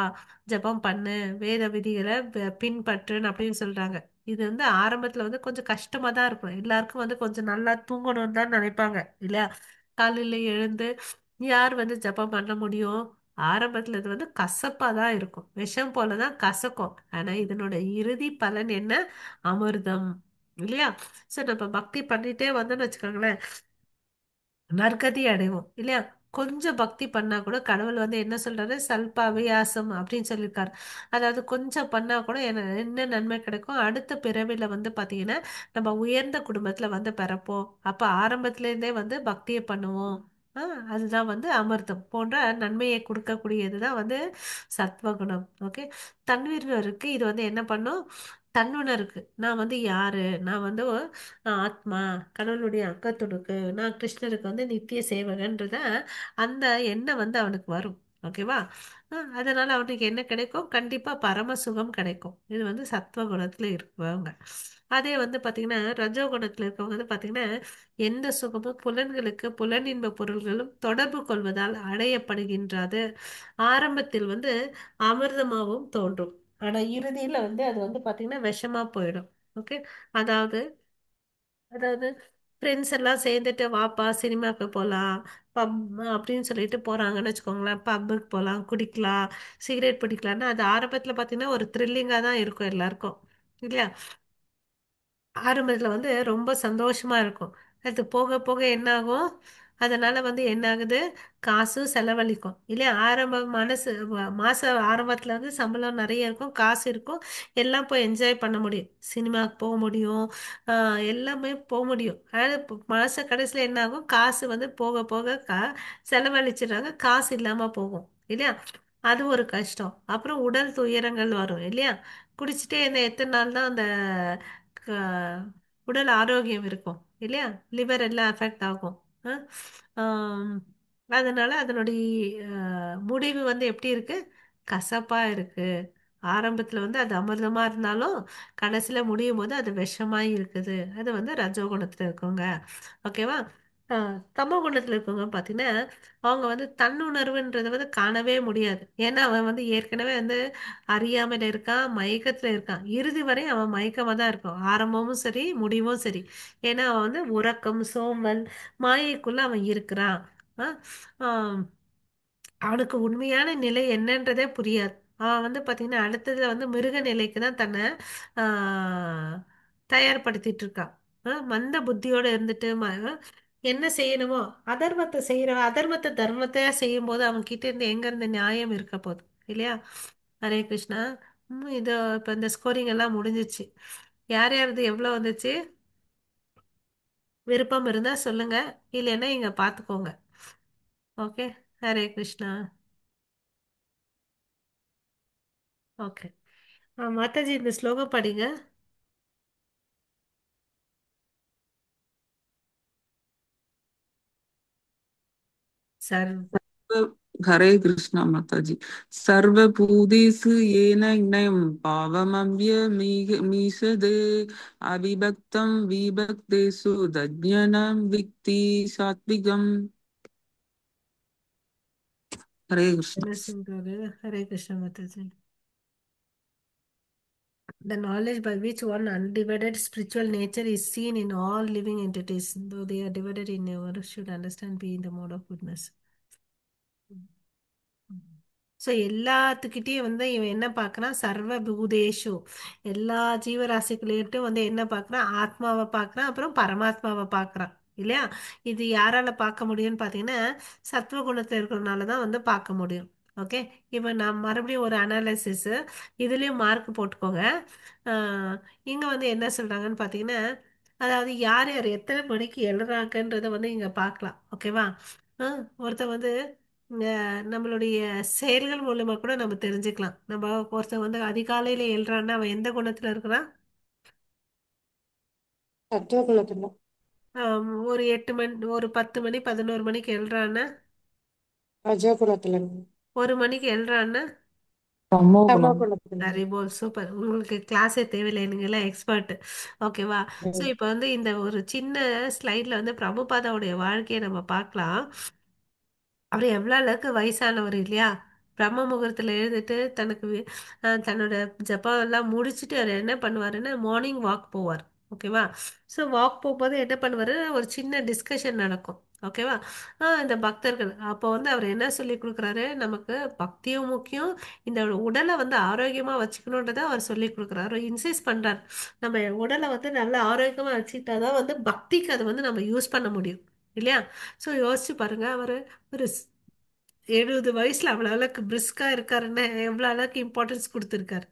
ஜெபம் பண்ணு, வேத விதிகளை பின்பற்றுன்னு அப்படின்னு சொல்றாங்க. இது வந்து ஆரம்பத்துல வந்து கொஞ்சம் கஷ்டமா தான் இருக்கும். எல்லாருக்கும் வந்து கொஞ்சம் நல்லா தூங்கணும்னு தான் நினைப்பாங்க இல்லையா? காலையில எழுந்து யார் வந்து ஜெபம் பண்ண முடியும்? ஆரம்பத்துல இது வந்து கசப்பா தான் இருக்கும். விஷம் போலதான் கசக்கும். ஆனா இதனோட இறுதி பலன் என்ன? அமிர்தம் இல்லையா? சரி, நம்ம பக்தி பண்ணிட்டே வந்தோம்னு வச்சுக்கோங்களேன், நற்கதி அடைவோம் இல்லையா? கொஞ்சம் பக்தி பண்ணா கூட கடவுள் வந்து என்ன சொல்றாரு? சல்ப அபியாசம் அப்படின்னு சொல்லியிருக்காரு. அதாவது கொஞ்சம் பண்ணா கூட என்ன நன்மை கிடைக்கும்? அடுத்த பிறவில வந்து பாத்தீங்கன்னா நம்ம உயர்ந்த குடும்பத்துல வந்து பிறப்போம். அப்ப ஆரம்பத்துல இருந்தே வந்து பக்தியை பண்ணுவோம். அதுதான் வந்து அமிர்தம் போன்ற நன்மையை கொடுக்கக்கூடியதுதான் வந்து சத்வகுணம். ஓகே. தன்வீரருக்கு இது வந்து என்ன பண்ணும்? தன்னுணருக்கு நான் வந்து யாரு? நான் வந்து ஆத்மா, கடவுளுடைய அங்கத்துணுக்கு, நான் கிருஷ்ணருக்கு வந்து நித்திய சேவகன்றத அந்த எண்ணம் வந்து அவனுக்கு வரும். ஓகேவா? அதனால அவனுக்கு என்ன கிடைக்கும்? கண்டிப்பா பரம சுகம் கிடைக்கும். இது வந்து சத்துவ குணத்துல இருக்கவங்க. அதே வந்து பாத்தீங்கன்னா ரஜோ குணத்துல இருக்கவங்க வந்து பாத்தீங்கன்னா எந்த சுகமும் புலன்களுக்கு புலனின்ப பொருள்களும் தொடர்பு கொள்வதால் அடையப்படுகின்றது. ஆரம்பத்தில் வந்து அமிர்தமாகவும் தோன்றும். ஆனா இறுதியில வந்து அது வந்து பாத்தீங்கன்னா விஷமா போயிடும். ஓகே. அதாவது அதாவது ஃப்ரெண்ட்ஸ் எல்லாம் சேர்ந்துட்டு வாப்பா சினிமாக்கு போகலாம், பப் அப்படின்னு சொல்லிட்டு போறாங்கன்னு வச்சுக்கோங்களேன். பப்புக்கு போகலாம், குடிக்கலாம், சிகரெட் பிடிக்கலாம்னா அது ஆரம்பத்தில் பார்த்தீங்கன்னா ஒரு த்ரில்லிங்காக தான் இருக்கும் எல்லாருக்கும் இல்லையா? ஆரம்பத்துல வந்து ரொம்ப சந்தோஷமா இருக்கும். அது போக போக என்ன ஆகும்? அதனால வந்து என்ன ஆகுது? காசும் செலவழிக்கும் இல்லையா? மாச ஆரம்பத்துல வந்து சம்பளம் நிறைய இருக்கும், காசு இருக்கும், எல்லாம் போய் என்ஜாய் பண்ண முடியும். சினிமாக்கு போக முடியும், எல்லாமே போக முடியும். அதாவது மாச கடைசியில என்ன ஆகும்? காசு வந்து போக போக செலவழிச்சிடுறாங்க, காசு இல்லாம போகும் இல்லையா? அது ஒரு கஷ்டம். அப்புறம் உடல் துயரங்கள் வரும் இல்லையா? குடிச்சிட்டே இந்த எத்தனை நாள் தான் அந்த உடல் ஆரோக்கியம் இருக்கும் இல்லையா? லிவர் எல்லாம் அஃபெக்ட் ஆகும். அஹ் ஆம், அதனால அதனுடைய முடிவு வந்து எப்படி இருக்கு? கசப்பா இருக்கு. ஆரம்பத்துல வந்து அது அமிர்தமா இருந்தாலும் கடைசியில முடியும் போது அது விஷமாய் இருக்குது. அது வந்து ரஜோகுணத்துல இருக்குங்க. ஓகேவா? தமோ குணத்துல இருக்கவங்க பாத்தீங்கன்னா அவங்க வந்து தன்னுணர்வுன்றதை வந்து காணவே முடியாது. ஏன்னா அவன் வந்து ஏற்கனவே வந்து அறியாமையில இருக்கான், மயக்கத்துல இருக்கான். இறுதி வரை அவன் மயக்கமா தான் இருக்கும். ஆரம்பமும் சரி, முடிவும் சரி. ஏன்னா அவன் வந்து உறக்கம், சோம்பல், மாயைக்குள்ள அவன் இருக்கிறான். ஆஹ் ஆஹ் அவனுக்கு உண்மையான நிலை என்னன்றதே புரியாது. அவன் வந்து பாத்தீங்கன்னா அடுத்ததுல வந்து மிருக நிலைக்கு தான் தன்னை ஆஹ் தயார்படுத்திட்டு இருக்கான். மந்த புத்தியோட இருந்துட்டு என்ன செய்யணுமோ அதர்மத்தை செய்யறவன் அதர்மத்தை தர்மத்தையா செய்யும் போது அவன் கிட்ட இருந்து எங்க இருந்து நியாயம் இருக்க போகுது? இல்லையா? ஹரே கிருஷ்ணா. இது இப்போ இந்த ஸ்கோரிங் எல்லாம் முடிஞ்சிச்சு. யார் யாரது எவ்வளோ வந்துச்சு? விருப்பம் இருந்தால் சொல்லுங்க, இல்லைன்னா இங்கே பார்த்துக்கோங்க. ஓகே. ஹரே கிருஷ்ணா. ஓகே. மாதாஜி இந்த ஸ்லோகம் படிங்க. சார். हरे कृष्णा माता जी। सर्वभूतेषु येन नयं पावमव्यमीषते अविभक्तं विभक्तेषु तज्ज्ञानं वित्ति सात्विकम्। हरे कृष्णा। என்ன சொல்றாரு? Hare Krishna Mataji. The knowledge by which one undivided spiritual nature is seen in all living entities, though they are divided in never, should understand be in the mode of goodness. So எல்லாத்துக்கிட்டேயும் வந்து இவன் என்ன பார்க்குறான்? சர்வ பூதேஷு, எல்லா ஜீவராசிகளையும் வந்து என்ன பார்க்குறான்? ஆத்மாவை பார்க்குறான், அப்புறம் பரமாத்மாவை பார்க்குறான். இல்லையா? இது யாரால பார்க்க முடியும்னு பார்த்தீங்கன்னா, சத்துவகுணத்தில் இருக்கிறதுனால தான் வந்து பார்க்க முடியும். ஓகே. இப்போ நான் மறுபடியும் ஒரு அனாலிசிஸ் இதுலேயும் மார்க் போட்டுக்கோங்க. இங்கே வந்து என்ன சொல்கிறாங்கன்னு பார்த்தீங்கன்னா, அதாவது யார் யார் எத்தனை மணிக்கு எழுறாங்கன்றதை வந்து இங்கே பார்க்கலாம். ஓகேவா? ஒருத்தர் வந்து நம்மளுடைய செயல்கள் மூலமா கூட நம்ம தெரிஞ்சுக்கலாம். நம்ம ஒருத்தன் வந்து அதிகாலையில எழுறான்னா அவன் எந்த குணத்துல இருக்கிறான்? சத்துவ குணத்துல. ஒரு 8 மணி, ஒரு 10 மணி 11 மணிக்கு எழுறான்னா, ரஜோ குணத்துல. 1 மணிக்கு எழுறான்னா, तमो தமோ गुणम्। குணத்துல. போல் சூப்பர். உங்களுக்கு கிளாஸே தேவையில்லை, நீங்க எல்லாம் எக்ஸ்பர்ட். ஓகேவா? ஸோ ம். இப்போ வந்து இந்த ஒரு சின்ன ஸ்லைட்ல வந்து பிரபுபாதாவுடைய வாழ்க்கையை நம்ம பார்க்கலாம். அவர் எவ்வளோ அளவுக்கு வயசானவர் இல்லையா? பிரம்ம முகூர்த்தத்தில் எழுதிட்டு தனக்கு தன்னோட ஜப்பம் எல்லாம் முடிச்சுட்டு அவர் என்ன பண்ணுவாருன்னா மார்னிங் வாக் போவார். ஓகேவா? ஸோ வாக் போகும்போது என்ன பண்ணுவாரு? ஒரு சின்ன டிஸ்கஷன் நடக்கும். ஓகேவா? இந்த பக்தர்கள் அப்போ வந்து அவர் என்ன சொல்லி கொடுக்குறாரு? நமக்கு பக்தியும் முக்கியம், இந்த உடலை வந்து ஆரோக்கியமாக வச்சுக்கணுன்றதை அவர் சொல்லி கொடுக்குறாரு, இன்சிஸ்ட் பண்ணுறாரு. நம்ம உடலை வந்து நல்லா ஆரோக்கியமாக வச்சுக்கிட்டா தான் வந்து பக்திக்கு அதை வந்து நம்ம யூஸ் பண்ண முடியும். இல்லையா? ஸோ யோசிச்சு பாருங்க, அவர் ஒரு 70 வயசுல அவ்வளோ அளவுக்கு பிரிஸ்கா இருக்காருன்னு எவ்வளோ அளவுக்கு இம்பார்ட்டன்ஸ் கொடுத்துருக்காரு.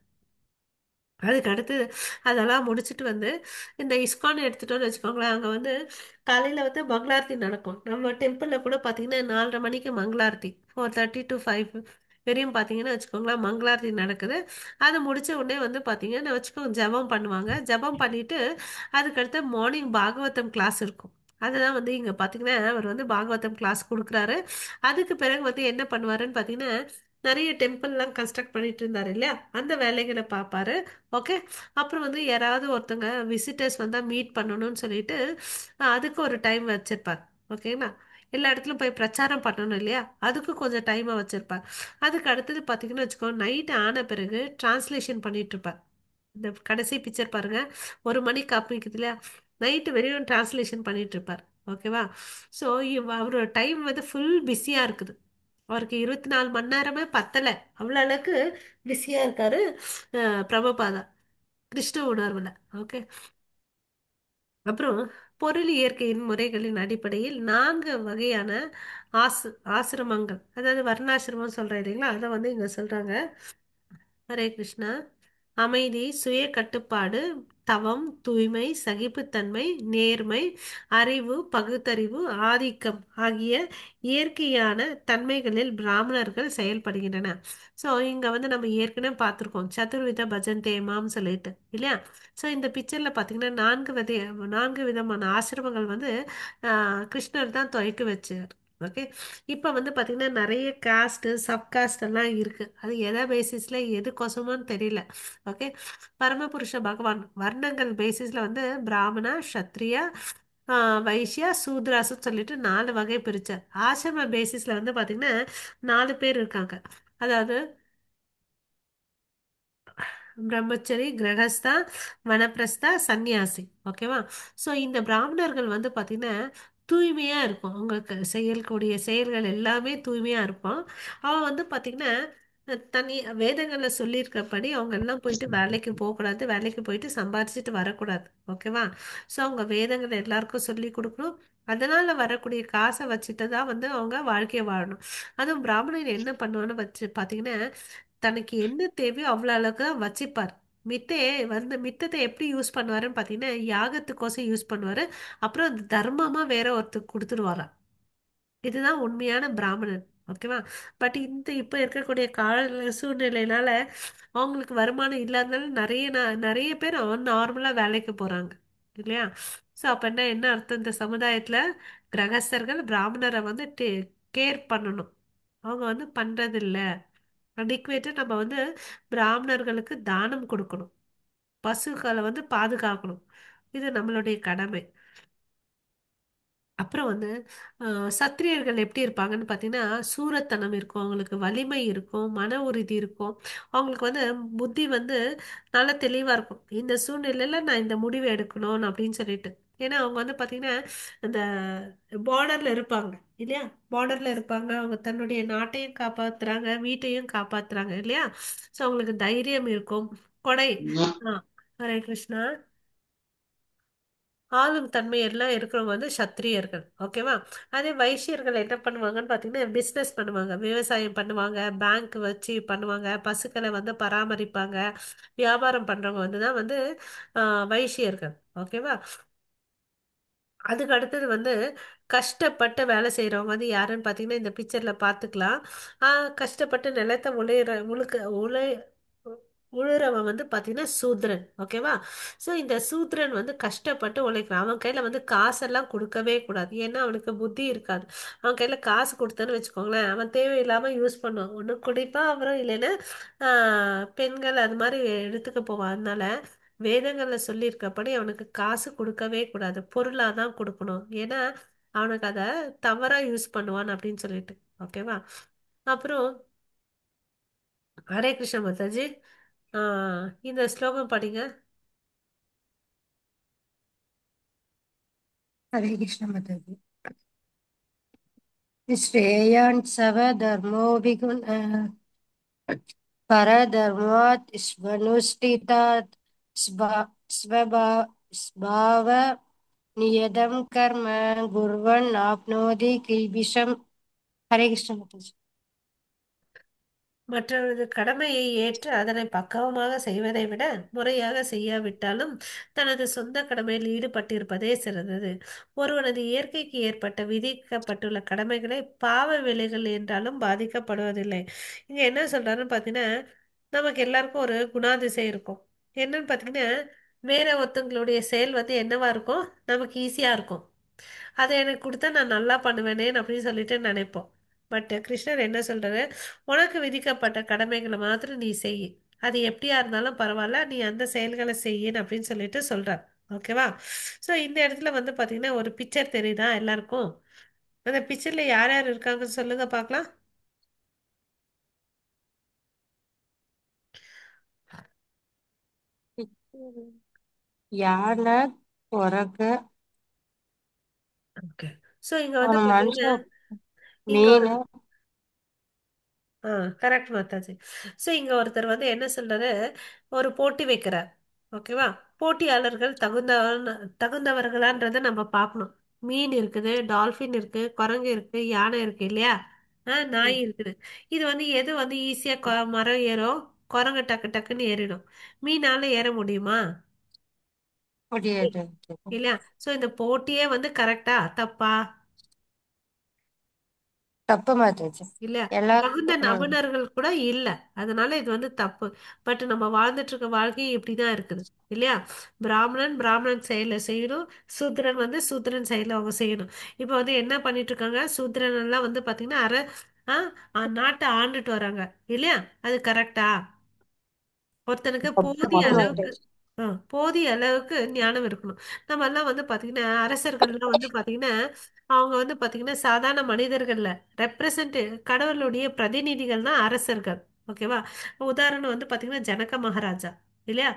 அதுக்கு அடுத்து அதெல்லாம் முடிச்சுட்டு வந்து இந்த இஸ்கான் எடுத்துட்டோம்னு வச்சுக்கோங்களேன். அங்கே வந்து காலையில் வந்து மங்களாரத்தி நடக்கும். நம்ம டெம்பிளில் கூட பார்த்தீங்கன்னா 4:30 மணிக்கு மங்களாரத்தி, 4:30 to 5 வரையும் பார்த்தீங்கன்னா வச்சுக்கோங்களேன் மங்களாரத்தி நடக்குது. அது முடிச்ச உடனே வந்து பார்த்தீங்கன்னா வச்சுக்கோங்க ஜெபம் பண்ணுவாங்க. ஜெபம் பண்ணிட்டு அதுக்கடுத்து மார்னிங் பாகவதம் கிளாஸ் இருக்கும். அதுதான் வந்து இங்கே பார்த்தீங்கன்னா அவர் வந்து பாகவதம் கிளாஸ் கொடுக்குறாரு. அதுக்கு பிறகு வந்து என்ன பண்ணுவாருன்னு பார்த்தீங்கன்னா நிறைய டெம்பிள்லாம் கன்ஸ்ட்ரக்ட் பண்ணிட்டு இருந்தாரு இல்லையா? அந்த வேலைகளை பார்ப்பாரு. ஓகே. அப்புறம் வந்து யாராவது ஒருத்தங்க விசிட்டர்ஸ் வந்தால் மீட் பண்ணணும்னு சொல்லிட்டு அதுக்கு ஒரு டைம் வச்சிருப்பார். ஓகேங்களா? எல்லா இடத்துலையும் போய் பிரச்சாரம் பண்ணணும் இல்லையா? அதுக்கு கொஞ்சம் டைமை வச்சிருப்பார். அதுக்கு அடுத்தது பார்த்தீங்கன்னு வச்சுக்கோ, நைட் ஆன பிறகு டிரான்ஸ்லேஷன் பண்ணிட்டு இருப்பார். இந்த கடைசி பிக்சர் பாருங்க, 1 மணி காப்பிக்குது இல்லையா? நைட்டு வரையும் டிரான்ஸ்லேஷன் பண்ணிட்டு இருப்பார். ஓகேவா? ஸோ அவரோட டைம் வந்து ஃபுல் பிஸியாக இருக்குது. அவருக்கு 24 மணி நேரமே பத்தலை, அவ்வளோ அளவுக்கு பிஸியாக இருக்காரு. பிரபுபாதா கிருஷ்ண உணர்வுல. ஓகே. அப்புறம் பொருள் இயற்கையின் முறைகளின் அடிப்படையில் 4 வகையான ஆசு ஆசிரமங்கள், அதாவது வர்ணாசிரமம் சொல்றேன் இல்லைங்களா, அதை வந்து இங்க சொல்றாங்க. ஹரே கிருஷ்ணா. அமைதி, சுய கட்டுப்பாடு, தவம், தூய்மை, சகிப்புத்தன்மை, நேர்மை, அறிவு, பகுத்தறிவு, ஆதிக்கம் ஆகிய இயற்கையான தன்மைகளில் பிராமணர்கள் செயல்படுகின்றன. ஸோ இங்க வந்து நம்ம ஏற்கனவே பார்த்துருக்கோம் சதுர்வித பஜந்தே மாம் சொல்லிட்டு இல்லையா? ஸோ இந்த பிக்சர்ல பார்த்தீங்கன்னா 4 விதமான ஆசிரமங்கள் வந்து கிருஷ்ணர் தான் துவக்கி வச்சார். ஓகே. இப்போ வந்து பார்த்தீங்கன்னா நிறைய காஸ்ட் சப்காஸ்ட் எல்லாம் இருக்கு. அது எதை பேசிஸ்ல எதுக்கோசமான்னு தெரியல. ஓகே. பரமபுருஷ பகவான் வர்ணங்கள் பேசிஸ்ல வந்து பிராமணா, சத்ரியா, வைஷ்யா, சூத்ராசுன்னு சொல்லிட்டு 4 வகை பிரிச்சார். ஆசிரம பேசிஸ்ல வந்து பார்த்தீங்கன்னா 4 பேர் இருக்காங்க. அதாவது பிரம்மச்சரி, கிரகஸ்தா, வனப்பிரஸ்தா, சந்நியாசி. ஓகேவா? ஸோ இந்த பிராமணர்கள் வந்து பார்த்தீங்கன்னா தூய்மையா இருக்கும். அவங்களுக்கு செய்யக்கூடிய செயல்கள் எல்லாமே தூய்மையா இருப்பான். அவன் வந்து பார்த்தீங்கன்னா தனி வேதங்களில் சொல்லியிருக்கிறபடி அவங்க எல்லாம் போயிட்டு வேலைக்கு போகக்கூடாது, வேலைக்கு போயிட்டு சம்பாரிச்சிட்டு வரக்கூடாது. ஓகேவா? ஸோ அவங்க வேதங்கள் எல்லாருக்கும் சொல்லி கொடுக்கணும். அதனால வரக்கூடிய காசை வச்சுட்டு தான் வந்து அவங்க வாழ்க்கையை வாழணும். அதுவும் பிராமணன் என்ன பண்ணுவான்னு வச்சு பார்த்தீங்கன்னா, தனக்கு என்ன தேவையோ அவ்வளோ அளவுக்கு தான் வச்சுப்பார். மித்தே மித்தத்தை எப்படி யூஸ் பண்ணுவாருன்னு பார்த்தீங்கன்னா, யாகத்துக்கோசம் யூஸ் பண்ணுவாரு. அப்புறம் அது தர்மமா வேற ஒருத்தருக்கு கொடுத்துருவாராம். இதுதான் உண்மையான பிராமணன். ஓகேவா? பட் இந்த இப்போ இருக்கக்கூடிய கால சூழ்நிலையினால அவங்களுக்கு வருமானம் இல்லாதனால நிறைய பேர் நார்மலா வேலைக்கு போறாங்க இல்லையா? ஸோ அப்ப என்ன அர்த்தம்? இந்த சமுதாயத்துல கிரகஸ்தர்கள் பிராமணரை வந்து கேர் பண்ணணும். அவங்க வந்து பண்றது இல்ல. அடிக்குவேட்டு நம்ம வந்து பிராமணர்களுக்கு தானம் கொடுக்கணும். பசுக்களை வந்து பாதுகாக்கணும். இது நம்மளுடைய கடமை. அப்புறம் வந்து சத்திரியர்கள் எப்படி இருப்பாங்கன்னு பார்த்தீங்கன்னா, சூரத்தனம் இருக்கும், அவங்களுக்கு வலிமை இருக்கும், மன உறுதி இருக்கும். அவங்களுக்கு வந்து புத்தி வந்து நல்லா தெளிவாக இருக்கும். இந்த சூழ்நிலையில் நான் இந்த முடிவு எடுக்கணும் அப்படின்னு சொல்லிட்டு. ஏன்னா அவங்க வந்து பார்த்தீங்கன்னா, இந்த பார்டரில் இருப்பாங்க இல்லையா? பார்டரில் இருப்பாங்க. அவங்க தன்னுடைய நாட்டையும் காப்பாத்துறாங்க, வீட்டையும் காப்பாத்துறாங்க இல்லையா? ஸோ அவங்களுக்கு தைரியம் இருக்கும். கொடை. ஆ ஹரே கிருஷ்ணா. ஆளும் தன்மை எல்லாம் இருக்கிறவங்க வந்து சத்திரியர்கள். ஓகேவா? அதே வைசியர்கள் என்ன பண்ணுவாங்கன்னு பார்த்தீங்கன்னா, பிஸ்னஸ் பண்ணுவாங்க, விவசாயம் பண்ணுவாங்க, பேங்க் வச்சு பண்ணுவாங்க, பசுக்களை வந்து பராமரிப்பாங்க. வியாபாரம் பண்றவங்க வந்து தான் வந்து வைசியர்கள். ஓகேவா? அதுக்கு அடுத்தது வந்து கஷ்டப்பட்டு வேலை செய்கிறவங்க வந்து யாருன்னு பார்த்தீங்கன்னா, இந்த பிக்சரில் பார்த்துக்கலாம். கஷ்டப்பட்டு நிலத்தை உழுறவன் வந்து பார்த்தீங்கன்னா சூத்ரன். ஓகேவா? ஸோ இந்த சூத்ரன் வந்து கஷ்டப்பட்டு உழைக்கிறான். அவன் கையில் வந்து காசெல்லாம் கொடுக்கவே கூடாது. ஏன்னா அவனுக்கு புத்தி இருக்காது. அவன் கையில் காசு கொடுத்தேன்னு வச்சுக்கோங்களேன், அவன் தேவையில்லாமல் யூஸ் பண்ணுவான். ஒன்று குடிப்பான், அப்புறம் இல்லைன்னா பெண்கள் அது மாதிரி எடுத்துக்க போவான். அதனால வேதங்கள்ல சொல்லியிருக்கப்படி அவனுக்கு காசு கொடுக்கவே கூடாது. பொருளா தான் கொடுக்கணும். ஏன்னா அவனுக்கு அதை தவறா யூஸ் பண்ணுவான் அப்படின்னு சொல்லிட்டு. ஓகேவா? அப்புறம் ஹரே கிருஷ்ண மாதாஜி. இந்த ஸ்லோகம் படிங்க. हरे कृष्ण माता जी। श्रेयान् स्वधर्मो विगुण परधर्मात् स्वनुष्ठितात् स्वभाव नियतं कर्म कुर्वन् आप्नोति किल्बिषम्। हरे कृष्ण माता जी। மற்றவரது கடமையை ஏற்று அதனை பக்குவமாக செய்வதை விட முறையாக செய்யாவிட்டாலும் தனது சொந்த கடமையில் ஈடுபட்டிருப்பதே சிறந்தது. ஒருவனது இயற்கைக்கு ஏற்பட்ட விதிக்கப்பட்டுள்ள கடமைகளை பாவ விலைகள் என்றாலும் பாதிக்கப்படுவதில்லை. இங்க என்ன சொல்றாருன்னு பார்த்தீங்கன்னா, நமக்கு எல்லாருக்கும் ஒரு குணாதிசயம் இருக்கும். என்னன்னு பார்த்தீங்கன்னா, வேற ஒருத்தவங்களுடைய செயல் வந்து என்னவா இருக்கும்? நமக்கு ஈஸியா இருக்கும். அதை எனக்கு கொடுத்தா நான் நல்லா பண்ணுவேனேன்னு அப்படின்னு சொல்லிட்டு நினைப்போம். பட் கிருஷ்ணர் என்ன சொல்றாரு? உனக்கு விதிக்கப்பட்ட கடமைகளை மாத்திரம் நீ செய். அது எப்படியா இருந்தாலும் பரவாயில்ல, நீ அந்த செயல்களை செய்யன்னு அப்படின்னு சொல்லிட்டு சொல்றார். ஓகேவா? ஸோ இந்த இடத்துல வந்து பார்த்தீங்கன்னா ஒரு பிக்சர் தெரியுதா எல்லாருக்கும்? அந்த பிக்சர்ல யார் யார் இருக்காங்கன்னு சொல்லுங்க பார்க்கலாம். யானை, குரங்கு, ஓகே. ஸோ இங்க வந்து பார்த்தீங்கன்னா, மனுஷன், இங்க ஒரு மீன். கரெக்ட் மாதாஜி. ஸோ இங்க ஒருத்தர் வந்து என்ன சொல்றாரு? ஒரு போட்டி வைக்கிறார். ஓகேவா? போட்டியாளர்கள் தகுந்தவர்களான்றதை நம்ம பார்க்கணும். மீன் இருக்குது, டால்ஃபின் இருக்கு, குரங்கு இருக்கு, யானை இருக்கு இல்லையா? நாய் இருக்குது. இது வந்து எது வந்து ஈஸியா மரம் ஏறும்? குரங்கு டக்கு டக்குன்னு ஏறிடும். மீனால ஏற முடியுமா? முடியாது. இல்லையா? ஸோ இந்த போட்டியே வந்து கரெக்டா தப்பா? தப்பு மாதாஜி. இல்ல, தகுந்த எல்லாருக்கும் நபுணர்கள் கூட இல்ல. அதனால இது வந்து தப்பு. பட் நம்ம வாழ்ந்துட்டு இருக்க வாழ்க்கையும் இப்படிதான் இருக்குது இல்லையா? பிராமணன் பிராமணன் செயல செய்யணும், சூத்திரன் வந்து சூத்திரன் செயல அவங்க செய்யணும். இப்போ வந்து என்ன பண்ணிட்டு இருக்காங்க? சூத்திரன் எல்லாம் வந்து பாத்தீங்கன்னா நாட்டை ஆண்டுட்டு வராங்க இல்லையா? அது கரெக்டா? ஒருத்தனுக்கு போதிய தப்பு அளவுக்கு மாதாஜி. போதிய அளவுக்கு ஞானம் இருக்கணும். நம்ம எல்லாம் வந்து பாத்தீங்கன்னா அரசர்கள்லாம் வந்து பாத்தீங்கன்னா அவங்க வந்து பாத்தீங்கன்னா சாதாரண மனிதர்கள்ல ரெப்ரசன்ட் கடவுளுடைய பிரதிநிதிகள் தான் அரசர்கள். ஓகேவா? உதாரணம் வந்து பாத்தீங்கன்னா ஜனக மகாராஜா இல்லையா?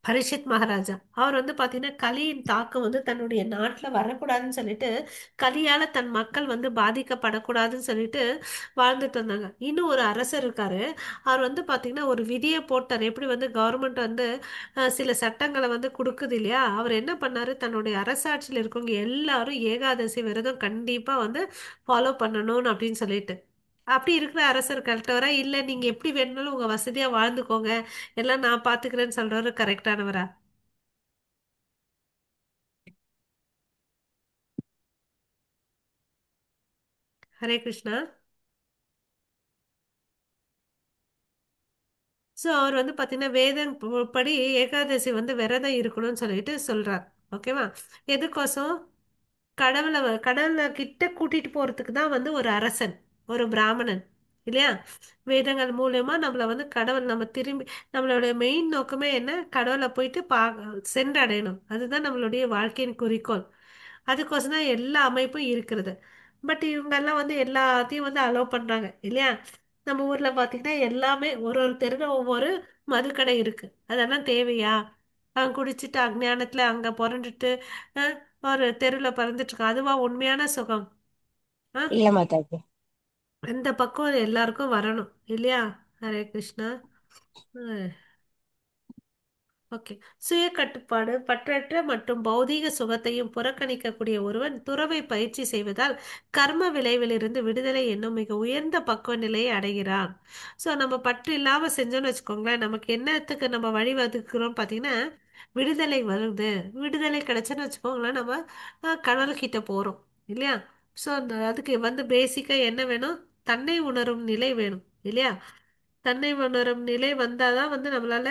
பரீட்சித் மகாராஜா அவர் வந்து பாத்தீங்கன்னா கலியின் தாக்கம் வந்து தன்னுடைய நாட்டுல வரக்கூடாதுன்னு சொல்லிட்டு கலியால தன் மக்கள் வந்து பாதிக்கப்படக்கூடாதுன்னு சொல்லிட்டு வாழ்ந்துட்டு வந்தாங்க. இன்னும் ஒரு அரசர் இருக்காரு. அவர் வந்து பாத்தீங்கன்னா ஒரு விதியை போட்டார். எப்படி வந்து கவர்மெண்ட் வந்து சில சட்டங்களை வந்து கொடுக்குது இல்லையா, அவர் என்ன பண்ணாரு, தன்னுடைய அரசாட்சியில் இருக்கவங்க எல்லாரும் ஏகாதசி விரதம் கண்டிப்பா வந்து ஃபாலோ பண்ணணும்னு அப்படின்னு சொல்லிட்டு அப்படி இருக்கிற அரசர் கரெக்டவரா இல்ல நீங்க எப்படி வேணும்னாலும் உங்க வசதியா வாழ்ந்துக்கோங்க எல்லாம் நான் பாத்துக்கிறேன்னு சொல்றவரு கரெக்டானவரா? ஹரே கிருஷ்ணா. ஸோ அவர் வந்து பார்த்தீங்கன்னா வேதம் படி ஏகாதசி வந்து விரதம் இருக்கணும்னு சொல்லிட்டு சொல்றார். ஓகேவா? எதுக்கோசம்? கடவுளை கிட்ட கூட்டிட்டு போறதுக்கு தான் வந்து ஒரு அரசன், ஒரு பிராமணன் இல்லையா? வேதங்கள் மூலயமா நம்மள வந்து கடவுள் நம்ம திரும்பி நம்மளுடைய மெயின் நோக்கமே என்ன, கடவுளை போயிட்டு சென்றடையணும். அதுதான் நம்மளுடைய வாழ்க்கையின் குறிக்கோள். அதுக்கோசம் தான் எல்லா அமைப்பும் இருக்கிறது. பட் இவங்க எல்லாம் வந்து எல்லாத்தையும் வந்து அலோவ் பண்றாங்க இல்லையா? நம்ம ஊர்ல பாத்தீங்கன்னா எல்லாமே ஒரு ஒரு தெருல ஒவ்வொரு மதுக்கடை இருக்கு. அதெல்லாம் தேவையா? அவன் குடிச்சிட்டு அஞ்ஞானத்துல அங்க புரண்டுட்டு ஒரு தெருவில் பறந்துட்டு இருக்கான். அதுவா உண்மையான சுகம்? ஆ? இல்ல மாதாஜி. அந்த பக்கம் எல்லாருக்கும் வரணும் இல்லையா? ஹரே கிருஷ்ணா. ஓகே. சுய கட்டுப்பாடு பற்றற்ற மற்றும் பௌதீக சுகத்தையும் புறக்கணிக்கக்கூடிய ஒருவன் துறவை பயிற்சி செய்வதால் கர்ம விளைவிலிருந்து விடுதலை என்னும் மிக உயர்ந்த பக்குவ நிலையை அடைகிறான். ஸோ நம்ம பற்று இல்லாம செஞ்சோம்னு வச்சுக்கோங்களேன், நமக்கு என்னத்துக்கு நம்ம வழி வகுக்கிறோம் பார்த்தீங்கன்னா விடுதலை வருது. விடுதலை கிடைச்சுன்னு வச்சுக்கோங்களேன், நம்ம கடவுள்கிட்ட போறோம் இல்லையா? ஸோ அந்த அதுக்கு வந்து பேசிக்கா என்ன வேணும்? தன்னை உணரும் நிலை வேணும் இல்லையா? தன்னை உணரும் நிலை வந்தாதான் வந்து நம்மளால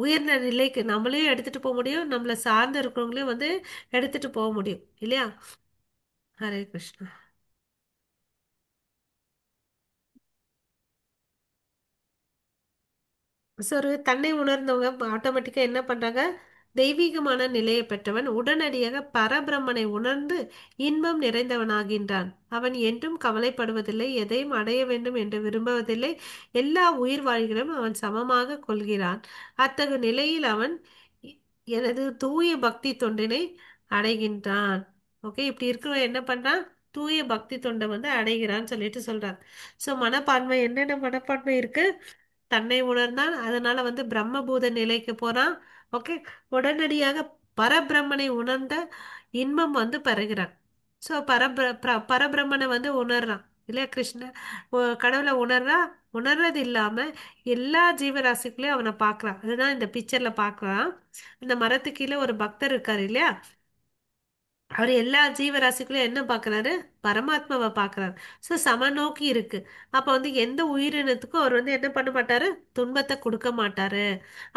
உயர்ந்த நிலைக்கு நம்மளையும் எடுத்துட்டு போக முடியும், நம்மளை சார்ந்து இருக்கிறவங்களையும் வந்து எடுத்துட்டு போக முடியும் இல்லையா? ஹரே கிருஷ்ணா. ஸோ ஒரு தன்னை உணர்ந்தவங்க ஆட்டோமேட்டிக்காக என்ன பண்ணுறாங்க, தெய்வீகமான நிலையை பெற்றவன் உடனடியாக பரபிரம்மனை உணர்ந்து இன்பம் நிறைந்தவனாகின்றான். அவன் என்றும் கவலைப்படுவதில்லை, எதையும் அடைய வேண்டும் என்று விரும்புவதில்லை, எல்லா உயிர் வாழ்களையும் அவன் சமமாக கொள்கிறான். அத்தகைய நிலையில் அவன் எ- எனது தூய பக்தி தொண்டினை அடைகின்றான். ஓகே, இப்படி இருக்கிறவன் என்ன பண்றான்? தூய பக்தி தொண்டை வந்து அடைகிறான்னு சொல்லிட்டு சொல்றான். ஸோ மனப்பான்மை, என்னென்ன மனப்பான்மை இருக்கு? தன்னை உணர்ந்தான், அதனால வந்து பிரம்மபூத நிலைக்கு போறான். ஓகே. உடனடியாக பரபிரம்மனை உணர்ந்த இன்பம் வந்து பெறுகிறான். ஸோ பரபிரம்மனை வந்து உணர்றான் இல்லையா? கடவுளை உணர்றா. உணர்றது இல்லாம எல்லா ஜீவராசிகளையும் அவனை பார்க்கறான். அதுதான் இந்த பிக்சர்ல பார்க்கறான். இந்த மரத்துக்கு கீழே ஒரு பக்தர் இருக்காரு இல்லையா? அவர் எல்லா ஜீவராசிகளையும் என்ன பார்க்கறாரு? பரமாத்மாவை பார்க்கறாரு. ஸோ சமநோக்கி இருக்கு. அப்ப வந்து எந்த உயிரினத்துக்கும் அவர் வந்து என்ன பண்ண மாட்டாரு? துன்பத்தை கொடுக்க மாட்டாரு.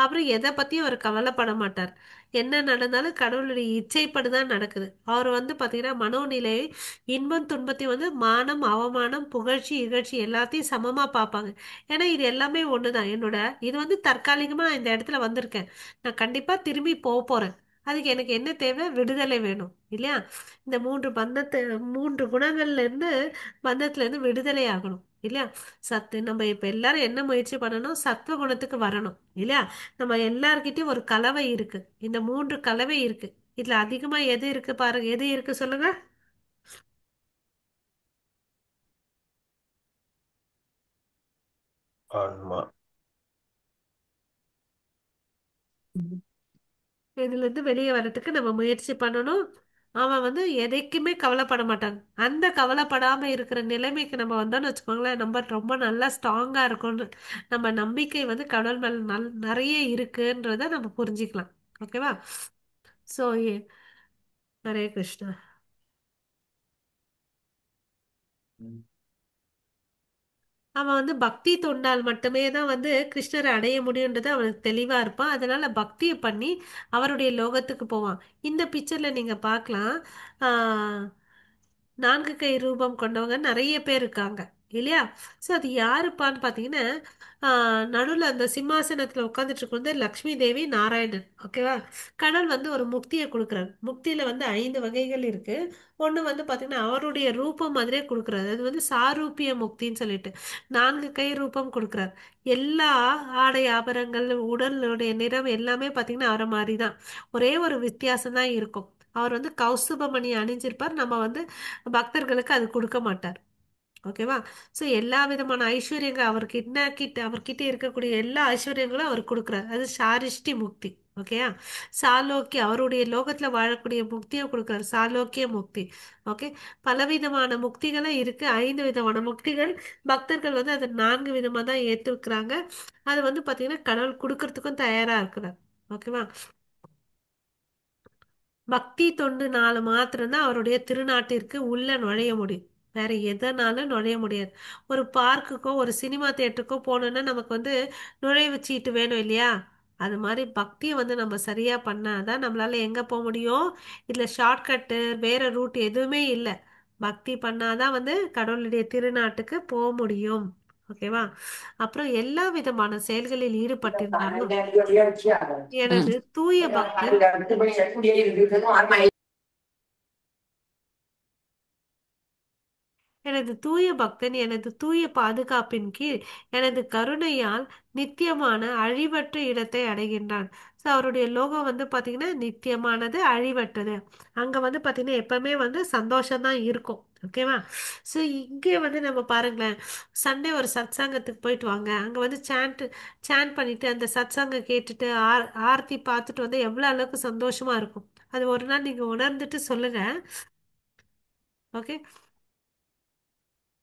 அப்புறம் எதை பத்தியும் அவர் கவலைப்பட மாட்டார். என்ன நடந்தாலும் கடவுளுடைய இச்சைப்படுதான் நடக்குது. அவர் வந்து பாத்தீங்கன்னா மனோநிலை இன்பம் துன்பத்தையும் வந்து மானம் அவமானம் புகழ்ச்சி இகழ்ச்சி எல்லாத்தையும் சமமா பார்ப்பாங்க. ஏன்னா இது எல்லாமே ஒண்ணுதான். இது வந்து தற்காலிகமா நான் இந்த இடத்துல வந்திருக்கேன். நான் கண்டிப்பா திரும்பி போக போறேன். அதுக்கு எனக்கு என்ன தேவை? விடுதலை வேணும் இல்லையா? இந்த மூன்று குணங்கள்ல இருந்து பந்தத்துல இருந்து விடுதலை ஆகணும் இல்லையா? நம்ம இப்ப எல்லாரும் என்ன முயற்சி பண்ணணும்? சத்துவ குணத்துக்கு வரணும் இல்லையா? நம்ம எல்லார்கிட்டயும் ஒரு கலவை இருக்கு. இந்த மூன்று கலவை இருக்கு. இதுல அதிகமா எது இருக்கு பாருங்க, எது இருக்கு சொல்லுங்க. ஆன்மா. இதுல இருந்து வெளியே வர்றதுக்கு நம்ம முயற்சி பண்ணணும். அவன் வந்து எதைக்குமே கவலைப்பட மாட்டான். அந்த கவலைப்படாம இருக்கிற நிலைமைக்கு நம்ம வந்தோம்னு வச்சுக்கோங்களேன், நம்ம ரொம்ப நல்லா ஸ்ட்ராங்கா இருக்கோம்னு நம்ம நம்பிக்கை வந்து கடவுள் மேல நிறைய இருக்குன்றத நம்ம புரிஞ்சுக்கலாம். ஓகேவா? சோ ஹரே கிருஷ்ணா. அவன் வந்து பக்தி தொண்டால் மட்டுமே தான் வந்து கிருஷ்ணரை அடைய முடியுன்றது அவனுக்கு தெளிவா இருப்பான். அதனால பக்தியை பண்ணி அவருடைய லோகத்துக்கு போவான். இந்த பிக்சர்ல நீங்க பார்க்கலாம். ஆஹ் 4 கை ரூபம் கொண்டவங்க நிறைய பேர் இருக்காங்க இல்லையா? ஸோ அது யாருப்பான்னு பார்த்தீங்கன்னா நடுவில் அந்த சிம்மாசனத்தில் உட்காந்துட்டு இருக்கிறது வந்து லக்ஷ்மி தேவி நாராயணன். ஓகேவா? கடவுள் வந்து ஒரு முக்தியை கொடுக்குறாரு. முக்தியில் வந்து 5 வகைகள் இருக்கு. ஒன்று வந்து பார்த்தீங்கன்னா அவருடைய ரூபம் மாதிரியே கொடுக்குறாரு. அது வந்து சாரூபிய முக்தின்னு சொல்லிட்டு 4 கை ரூபம் கொடுக்குறாரு. எல்லா ஆடை ஆபரணங்கள் உடலுடைய நிறம் எல்லாமே பார்த்தீங்கன்னா அவரை மாதிரி தான். ஒரே ஒரு வித்தியாசம் தான் இருக்கும். அவர் வந்து கௌஸ்துபமணி அணிஞ்சிருப்பார். நம்ம வந்து பக்தர்களுக்கு அது கொடுக்க மாட்டார். ஓகேவா? ஸோ எல்லா விதமான ஐஸ்வர்யங்கள் அவர்கிட்ட இருக்கக்கூடிய எல்லா ஐஸ்வர்யங்களும் அவர் கொடுக்குறாரு. அது சாரிஷ்டி முக்தி. ஓகேயா? சாலோக்கிய அவருடைய லோகத்துல வாழக்கூடிய முக்தியை கொடுக்குறாரு. சாலோக்கிய முக்தி. ஓகே. பலவிதமான முக்திகளும் இருக்கு. 5 விதமான முக்திகள். பக்தர்கள் வந்து அதை 4 விதமா தான் ஏற்றுக்கிறாங்க. அது வந்து பாத்தீங்கன்னா கடவுள் கொடுக்கறதுக்கும் தயாரா இருக்கிறார். ஓகேவா? பக்தி தொண்டுனால மாத்திரம்தான் அவருடைய திருநாட்டிற்கு உள்ள நுழைய முடியும். வேற எதனாலும் நுழைய முடியாது. ஒரு பார்க்குக்கோ ஒரு சினிமா தியேட்டருக்கோ போகணுன்னா நமக்கு வந்து நுழைவுச் சீட்டு வேணும் இல்லையா? அது மாதிரி பக்தியை வந்து நம்ம சரியா பண்ணாதான் நம்மளால எங்க போக முடியும். இதுல ஷார்ட்கட்டு வேற ரூட் எதுவுமே இல்லை. பக்தி பண்ணாதான் வந்து கடவுளுடைய திருநாட்டுக்கு போக முடியும். ஓகேவா? அப்புறம் எல்லா விதமான செயல்களில் ஈடுபட்டிருந்தாலும் ம். எனது தூய பக்தன் எனது தூய பாதுகாப்பின் கீழ் எனது கருணையால் நித்தியமான அழிவற்ற இடத்தை அடைகின்றான். ஸோ அவருடைய லோகம் வந்து பார்த்தீங்கன்னா நித்தியமானது, அழிவற்றது. அங்கே வந்து பார்த்தீங்கன்னா எப்பவுமே வந்து சந்தோஷம்தான் இருக்கும். ஓகேவா? ஸோ இங்கே வந்து நம்ம பாருங்களேன், சண்டே ஒரு சத்சங்கத்துக்கு போயிட்டு வாங்க. அங்கே வந்து சேண்ட் பண்ணிட்டு அந்த சத்சங்கம் கேட்டுட்டு ஆர்த்தி பார்த்துட்டு வந்து எவ்வளோ அளவுக்கு சந்தோஷமா இருக்கும். அது ஒரு நாள் நீங்கள் உணர்ந்துட்டு சொல்லுங்க. ஓகே.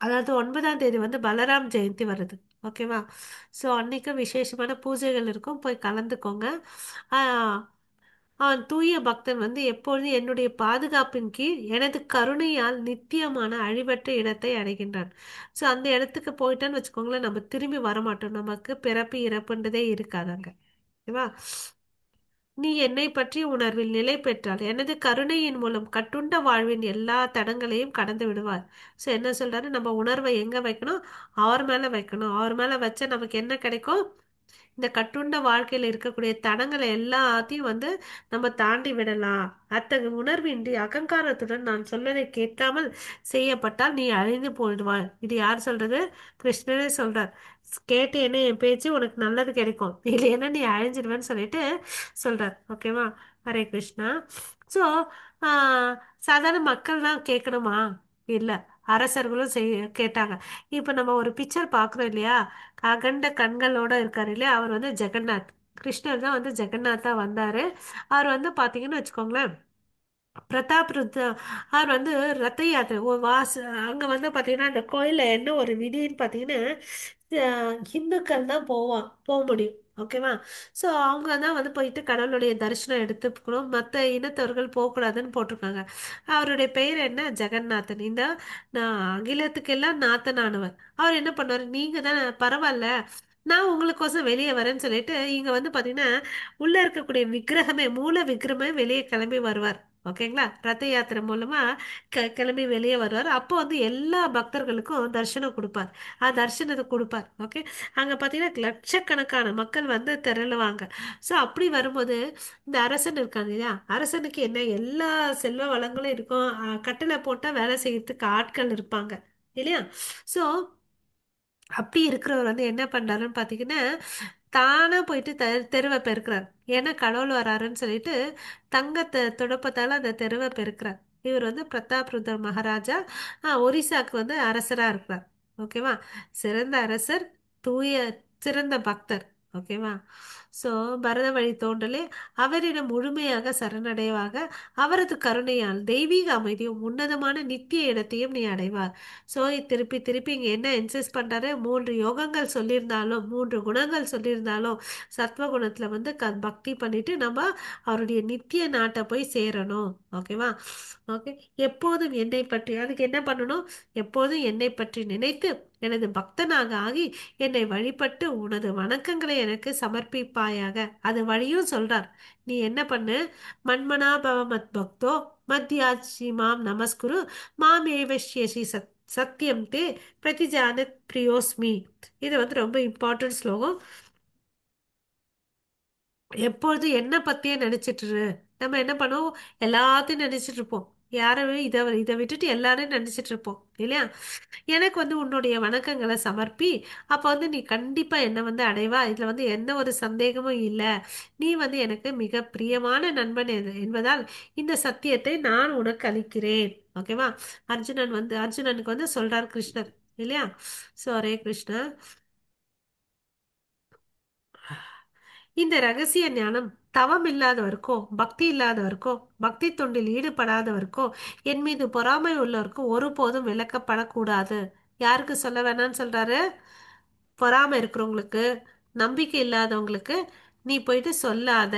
அதாவது 9ஆம் தேதி வந்து பலராம் ஜெயந்தி வருது. ஓகேவா? ஸோ அன்னைக்கு விசேஷமான பூஜைகள் இருக்கும். போய் கலந்துக்கோங்க. ஆஹ் அவன் தூய பக்தன் வந்து எப்பொழுதும் என்னுடைய பாதுகாப்பின் கீழ் எனது கருணையால் நித்தியமான அழிவற்ற இடத்தை அடைகின்றான். ஸோ அந்த இடத்துக்கு போயிட்டான்னு வச்சுக்கோங்களேன், நம்ம திரும்பி வரமாட்டோம். நமக்கு பிறப்பு இறப்புன்றதே இருக்காதாங்க. ஓகேவா? நீ என்னை பற்றி உணர்வில் நிலை பெற்றால் எனது கருணையின் மூலம் கட்டுண்ட வாழ்வின் எல்லா தடங்களையும் கடந்து விடுவார். ஸோ என்ன சொல்றாரு, நம்ம உணர்வை எங்க வைக்கணும்? அவர் மேல வைக்கணும். அவர் மேல வச்சா நமக்கு என்ன கிடைக்கும்? இந்த கட்டுண்ட வாழ்க்கையில இருக்கக்கூடிய தடங்களை எல்லாத்தையும் வந்து நம்ம தாண்டி விடலாம். அத்தகைய உணர்வின்றி அகங்காரத்துடன் நான் சொல்வதை கேட்காமல் செய்யப்பட்டால் நீ அழிந்து போயிடுவாய். இது யார் சொல்றது? கிருஷ்ணரே சொல்றார். கேட்டு என்ன என் பேச்சு உனக்கு நல்லது கிடைக்கும், இல்லைன்னா நீ அழிஞ்சிடுவேன்னு சொல்லிட்டு சொல்றார். ஓகேவா? ஹரே கிருஷ்ணா. ஸோ சாதாரண மக்கள் தான் கேட்கணுமா? இல்லை, அரசர்களும் கேட்டாங்க. இப்போ நம்ம ஒரு பிக்சர் பார்க்குறோம் இல்லையா? அகண்ட கண்களோட இருக்காரு இல்லையா? அவர் வந்து ஜெகநாத். கிருஷ்ணர் தான் வந்து ஜெகநாத்தா வந்தாரு. அவர் வந்து பாத்தீங்கன்னு வச்சுக்கோங்களேன், பிரதாப் அவர் வந்து ரத்த யாத்திரை அங்க வந்து பாத்தீங்கன்னா அந்த கோயில்ல என்ன ஒரு விதின்னு பாத்தீங்கன்னா இந்துக்கள் தான் போக முடியும். ஓகேவா? ஸோ அவங்க தான் வந்து போயிட்டு கடவுளுடைய தரிசனம் எடுத்துக்கணும். மற்ற இனத்தவர்கள் போகக்கூடாதுன்னு போட்டிருக்காங்க. அவருடைய பெயர் என்ன? ஜெகநாதன். இந்த அகிலத்துக்கெல்லாம் நாத்தனானவர். அவர் என்ன பண்ணுவார்? நீங்க தான் பரவாயில்ல, நான் உங்களுக்கோசம் வெளியே வரேன்னு சொல்லிட்டு இங்க வந்து பாத்தீங்கன்னா உள்ள இருக்கக்கூடிய விக்கிரகமே, மூல விக்கிரமே வெளியே கிளம்பி வருவார். ஓகேங்களா? ரத யாத்திரை மூலமா கிளம்பி வெளியே வருவார். அப்போ வந்து எல்லா பக்தர்களுக்கும் தரிசனம் கொடுப்பார். தரிசனத்தை கொடுப்பார். ஓகே. அங்க பாத்தீங்கன்னா லட்சக்கணக்கான மக்கள் வந்து திரளுவாங்க. ஸோ அப்படி வரும்போது இந்த அரசன் இருக்காங்க இல்லையா? அரசனுக்கு என்ன எல்லா செல்வ வளங்களும் இருக்கும். கட்டளை போட்டா வேலை செய்யறதுக்கு ஆட்கள் இருப்பாங்க இல்லையா? ஸோ அப்படி இருக்கிறவர் வந்து என்ன பண்றாருன்னு பாத்தீங்கன்னா தானா போயிட்டு தெருவை பெருக்கிறார். ஏன்னா கடவுள் வராருன்னு சொல்லிட்டு தங்கத்தை துடப்பத்தால அந்த தெருவை பெருக்கிறார். இவர் வந்து பிரதாப் ருத்ர மகாராஜா ஒரிசாக்கு வந்து அரசரா இருக்கிறார். ஓகேவா? சிறந்த அரசர், தூய சிறந்த பக்தர். ஓகேவா? ஸோ பரத வழி தோன்றலே அவரிடம் முழுமையாக சரணடைவாக அவரது கருணையால் தெய்வீக அமைதியும் உன்னதமான நித்திய இடத்தையும் நீ அடைவார். ஸோ திருப்பி திருப்பி இங்கே என்ன இன்சிஸ்ட் பண்ணுறாரு? 3 யோகங்கள் சொல்லியிருந்தாலும் 3 குணங்கள் சொல்லியிருந்தாலும் சத்வகுணத்தில் வந்து பக்தி பண்ணிட்டு நம்ம அவருடைய நித்திய நாட்டை போய் சேரணும். ஓகேவா? ஓகே. எப்போதும் என்னை பற்றி அதுக்கு என்ன பண்ணணும்? எப்போதும் என்னை பற்றி நினைத்து எனது பக்தனாக ஆகி என்னை வழிபட்டு உனது வணக்கங்களை எனக்கு சமர்ப்பிப்பாயாக. அது வழியும் சொல்றார். நீ என்ன பண்ணு? மன்மனா பவ மத் பக்தோ மத்யாஜி மாம் நமஸ்குரு மாம் ஏவஷ்யசி சத்தியம் தே பிரதிஜானத் பிரியோஸ்மி. இது வந்து ரொம்ப இம்பார்ட்டன்ட் ஸ்லோகம். எப்பொழுதும் என்ன பத்தியே நினைச்சிட்டு இரு. நம்ம என்ன பண்ணுவோம், எல்லாத்தையும் நினைச்சிட்டு இருப்போம். யாரும் இதை விட்டுட்டு எல்லாரையும் நினைச்சிட்டு இருப்போம் இல்லையா. எனக்கு வந்து உன்னுடைய வணக்கங்களை சமர்ப்பி, அப்ப வந்து நீ கண்டிப்பா என்ன வந்து அடைவா. இதுல வந்து எந்த ஒரு சந்தேகமும் இல்லை. நீ வந்து எனக்கு மிக பிரியமான நண்பன் என்பதால் இந்த சத்தியத்தை நான் உனக்கு அளிக்கிறேன். ஓகேவா. அர்ஜுனனுக்கு வந்து சொல்றார் கிருஷ்ணர் இல்லையா. சோ ஹரே கிருஷ்ணா. இந்த ரகசிய ஞானம் தவம் இல்லாதவருக்கோ பக்தி இல்லாதவருக்கோ பக்தி தொண்டில் ஈடுபடாதவருக்கோ என் மீது பொறாமை உள்ளவருக்கோ ஒருபோதும் விளக்கப்படக்கூடாது. யாருக்கு சொல்ல வேணாம்னு சொல்றாரு? பொறாமை இருக்கிறவங்களுக்கு, நம்பிக்கை இல்லாதவங்களுக்கு நீ போயிட்டு சொல்லாத.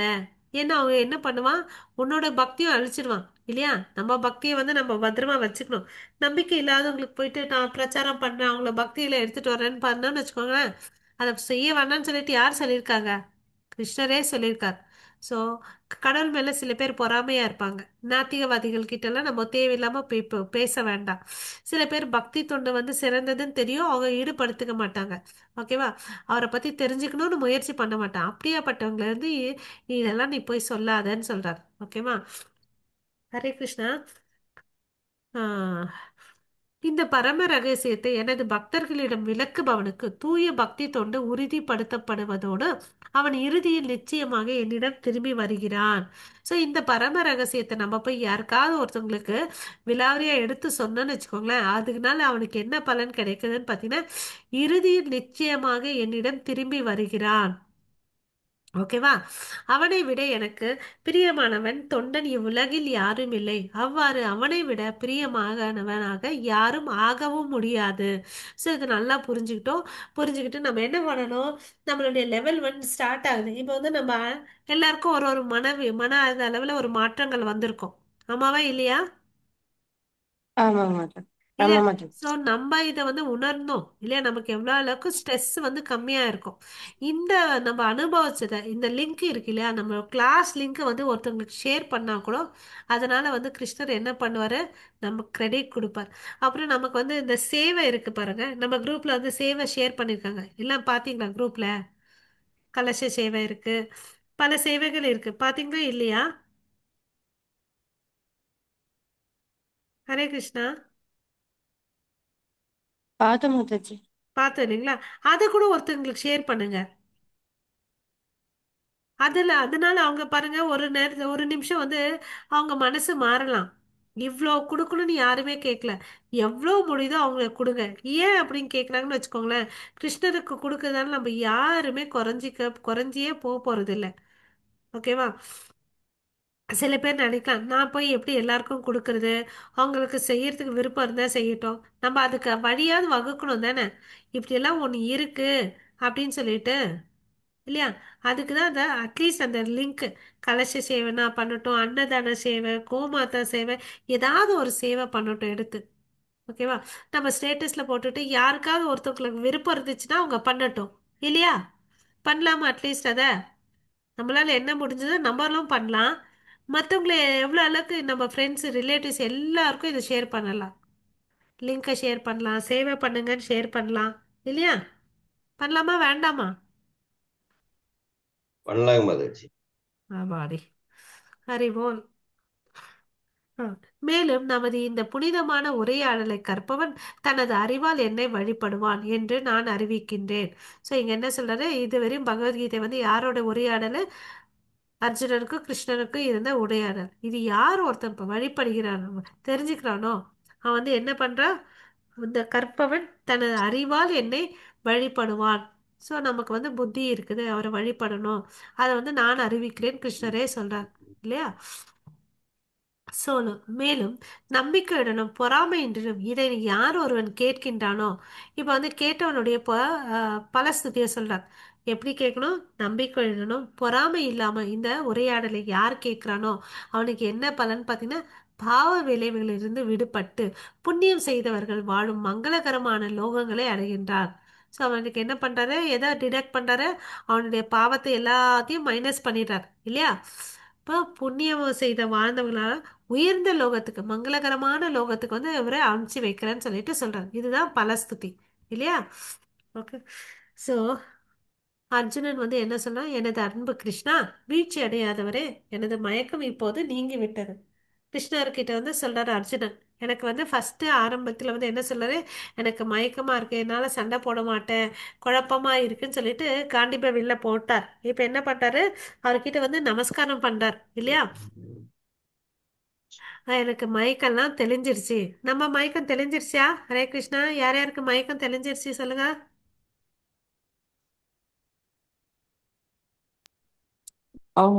ஏன்னா அவங்க என்ன பண்ணுவான், உன்னோட பக்தியும் அழிச்சிடுவான் இல்லையா. நம்ம பக்தியை வந்து நம்ம பத்திரமா வச்சுக்கணும். நம்பிக்கை இல்லாதவங்களுக்கு போயிட்டு நான் பிரச்சாரம் பண்றேன், அவங்கள பக்தியில எடுத்துட்டு வரேன்னு பண்ணோன்னு வச்சுக்கோங்களேன். அதை செய்ய வேணாம்னு சொல்லிட்டு யார் சொல்லியிருக்காங்க? கிருஷ்ணரே சொல்லியிருக்கார். ஸோ கடவுள் மேல சில பேர் பொறாமையா இருப்பாங்க. நாத்திகவாதிகள் கிட்ட எல்லாம் நம்ம தேவையில்லாம பேச வேண்டாம். சில பேர் பக்தி தொண்டு வந்து சிறந்ததுன்னு தெரியும், அவங்க ஈடுபடுத்திக்க மாட்டாங்க. ஓகேவா. அவரை பத்தி தெரிஞ்சுக்கணும்னு முயற்சி பண்ண மாட்டான். அப்படியாப்பட்டவங்கள இருந்து நீ இதெல்லாம் நீ போய் சொல்லாதன்னு சொல்றார். ஓகேவா. ஹரே கிருஷ்ணா. ஆஹ் இந்த பரம ரகசியத்தை எனது பக்தர்களிடம் விளக்குபவனுக்கு தூய பக்தி தொண்டு உறுதிப்படுத்தப்படுவதோடு அவன் இறுதியில் நிச்சயமாக என்னிடம் திரும்பி வருகிறான். ஸோ இந்த பரம ரகசியத்தை நம்ம போய் யாருக்காவது ஒருத்தவங்களுக்கு விலாவரியா எடுத்து சொன்னோன்னு வச்சுக்கோங்களேன், அதுக்குனால அவனுக்கு என்ன பலன் கிடைக்குதுன்னு பார்த்தீங்கன்னா, இறுதியில் நிச்சயமாக என்னிடம் திரும்பி வருகிறான். ஓகேவா. அவனை விட எனக்கு பிரியமானவன் தொண்டன் இவ்வுலகில் யாரும் இல்லை. அவ்வாறு அவனை விட பிரியமானவனாக யாரும் ஆகவும் முடியாது. ஸோ இது நல்லா புரிஞ்சுக்கிட்டு நம்ம என்ன பண்ணணும், நம்மளுடைய லெவல் வந்து ஸ்டார்ட் ஆகுது. இப்போ வந்து நம்ம எல்லாருக்கும் ஒரு ஒரு மன அளவில் ஒரு மாற்றங்கள் வந்திருக்கும். ஆமாவா இல்லையா. ஆமா மாதா. இல்லையா. ஆமா மாதா. ஸோ நம்ம இதை வந்து உணர்ந்தோம் இல்லையா. நமக்கு எவ்வளோ அளவுக்கு ஸ்ட்ரெஸ் வந்து கம்மியாக இருக்கும். இந்த நம்ம அனுபவிச்சதை இந்த லிங்க் இருக்கு இல்லையா, நம்ம கிளாஸ் லிங்க் வந்து ஒருத்தவங்களுக்கு ஷேர் பண்ணா கூட அதனால வந்து கிருஷ்ணர் என்ன பண்ணுவாரு, நமக்கு கிரெடிட் கொடுப்பார். அப்புறம் நமக்கு வந்து இந்த சேவை இருக்கு பாருங்க, நம்ம குரூப்ல வந்து சேவை ஷேர் பண்ணியிருக்காங்க எல்லாம் பார்த்தீங்களா குரூப்ல. கலச சேவை இருக்கு, பல சேவைகள் இருக்கு, பார்த்தீங்களா இல்லையா. ஹரே கிருஷ்ணா. பார்த்தோம் மாதாஜி. பார்த்தோம் இல்லைங்களா. அதை கூட ஒருத்தவங்களுக்கு ஷேர் பண்ணுங்க. அதனால அவங்க பாருங்க, ஒரு நிமிஷம் வந்து அவங்க மனசு மாறலாம். இவ்வளோ கொடுக்கணும்னு யாருமே கேட்கல. எவ்வளோ முடியுதோ அவங்களுக்கு கொடுங்க. ஏன் அப்படின்னு கேட்குறாங்கன்னு வச்சுக்கோங்களேன், கிருஷ்ணருக்கு கொடுக்கறதால நம்ம யாருமே குறைஞ்சியே போக போறது இல்லை. ஓகேவா. சில பேர் நினைக்கலாம், நான் போய் எப்படி எல்லாருக்கும் கொடுக்கறது, அவங்களுக்கு செய்யறதுக்கு விருப்பம் இருந்தா செய்யட்டும், நம்ம அதுக்கு வழியாவது வகுக்கணும் தானே. இப்படியெல்லாம் ஒன்று இருக்கு அப்படின்னு சொல்லிட்டு இல்லையா. அதுக்கு தான் அந்த அட்லீஸ்ட் அந்த லிங்க், கலச சேவைனா பண்ணட்டும், அன்னதான சேவை, கோமாதா சேவை, ஏதாவது ஒரு சேவை பண்ணட்டும் எடுத்து. ஓகேவா. நம்ம ஸ்டேட்டஸில் போட்டுட்டு யாருக்காவது ஒருத்தவங்களுக்கு விருப்பம் இருந்துச்சுன்னா அவங்க பண்ணட்டும் இல்லையா. பண்ணலாமா அட்லீஸ்ட் அதை. நம்மளால என்ன முடிஞ்சதோ நம்மளும் பண்ணலாம். மற்றவங்களை எவ்வளோ அளவுக்கு நம்ம ஃப்ரெண்ட்ஸ் ரிலேட்டிவ்ஸ் எல்லாருக்கும் இதை ஷேர் பண்ணலாம். லிங்கை ஷேர் பண்ணலாம், சேவை பண்ணுங்கன்னு ஷேர் பண்ணலாம் இல்லையா. பண்ணலாமா வேண்டாமா. பண்ணலாங்க மாதாஜி. ஆமாடி. அறிவோம். ஆ. மேலும் நமது இந்த புனிதமான உரையாடலை கற்பவன் தனது அறிவால் என்னை வழிபடுவான் என்று நான் அறிவிக்கின்றேன். ஸோ இங்க என்ன சொல்றாரு, இதுவரையும் பகவத்கீதை வந்து யாரோட உரையாடல், அர்ஜுனனுக்கும் கிருஷ்ணனுக்கும் இருந்த உரையாடல். இது யார் ஒருத்தன் இப்ப வழிபடுகிறானோ தெரிஞ்சுக்கிறானோ அவன் வந்து என்ன பண்றான், இந்த கற்பவன் தனது அறிவால் என்னை வழிபடுவான். ஸோ நமக்கு வந்து புத்தி இருக்குது, அவரை வழிபடணும். அதை வந்து நான் அறிவிக்கிறேன் கிருஷ்ணரே சொல்றார் இல்லையா. சோலும் மேலும் நம்பிக்கையுடனும் பொறாமையின்றியும் இதை யார் ஒருவன் கேட்கின்றானோ. இப்ப வந்து கேட்டவனுடைய பலஸ்துதிய சொல்றார். எப்படி கேட்கணும், நம்பிக்கையுடனும் பொறாமை இல்லாம இந்த உரையாடலை யார் கேட்கிறானோ அவனுக்கு என்ன பலன் பார்த்தீங்கன்னா, பாவ விளைவுகளிலிருந்து விடுபட்டு புண்ணியம் செய்தவர்கள் வாழும் மங்களகரமான லோகங்களை அடைகின்றார். ஸோ அவனுக்கு என்ன பண்றாரு, எதை டிடக்ட் பண்றாரு, அவனுடைய பாவத்தை எல்லாத்தையும் மைனஸ் பண்ணிடுறார் இல்லையா. இப்போ புண்ணியம் செய்த வாழ்ந்தவங்களால உயர்ந்த லோகத்துக்கு மங்களகரமான லோகத்துக்கு வந்து இவரை அனுப்பிச்சு வைக்கிறேன்னு சொல்லிட்டு சொல்றாரு. இதுதான் பலஸ்துதி இல்லையா? ஓகே. ஸோ அர்ஜுனன் வந்து என்ன சொன்னா, எனது அன்பு கிருஷ்ணா, வீழ்ச்சி அடையாதவரே, எனது மயக்கம் இப்போது நீங்கி விட்டது. கிருஷ்ணர்கிட்ட வந்து சொல்றாரு அர்ஜுனன். எனக்கு வந்து ஃபர்ஸ்ட் ஆரம்பத்துல வந்து என்ன சொல்றாரு, எனக்கு மயக்கமா இருக்கு, என்னால சண்டை போட மாட்டேன், குழப்பமா இருக்குன்னு சொல்லிட்டு காண்டிப வில்ல போட்டார். இப்ப என்ன பண்றாரு, அவர்கிட்ட வந்து நமஸ்காரம் பண்றார் இல்லையா? எனக்கு மயக்கம்லாம் தெளிஞ்சிருச்சு. நம்ம மயக்கம் தெளிஞ்சிருச்சா? ஹரே கிருஷ்ணா. யார் யாருக்கு மயக்கம் தெளிஞ்சிருச்சு சொல்லுங்க.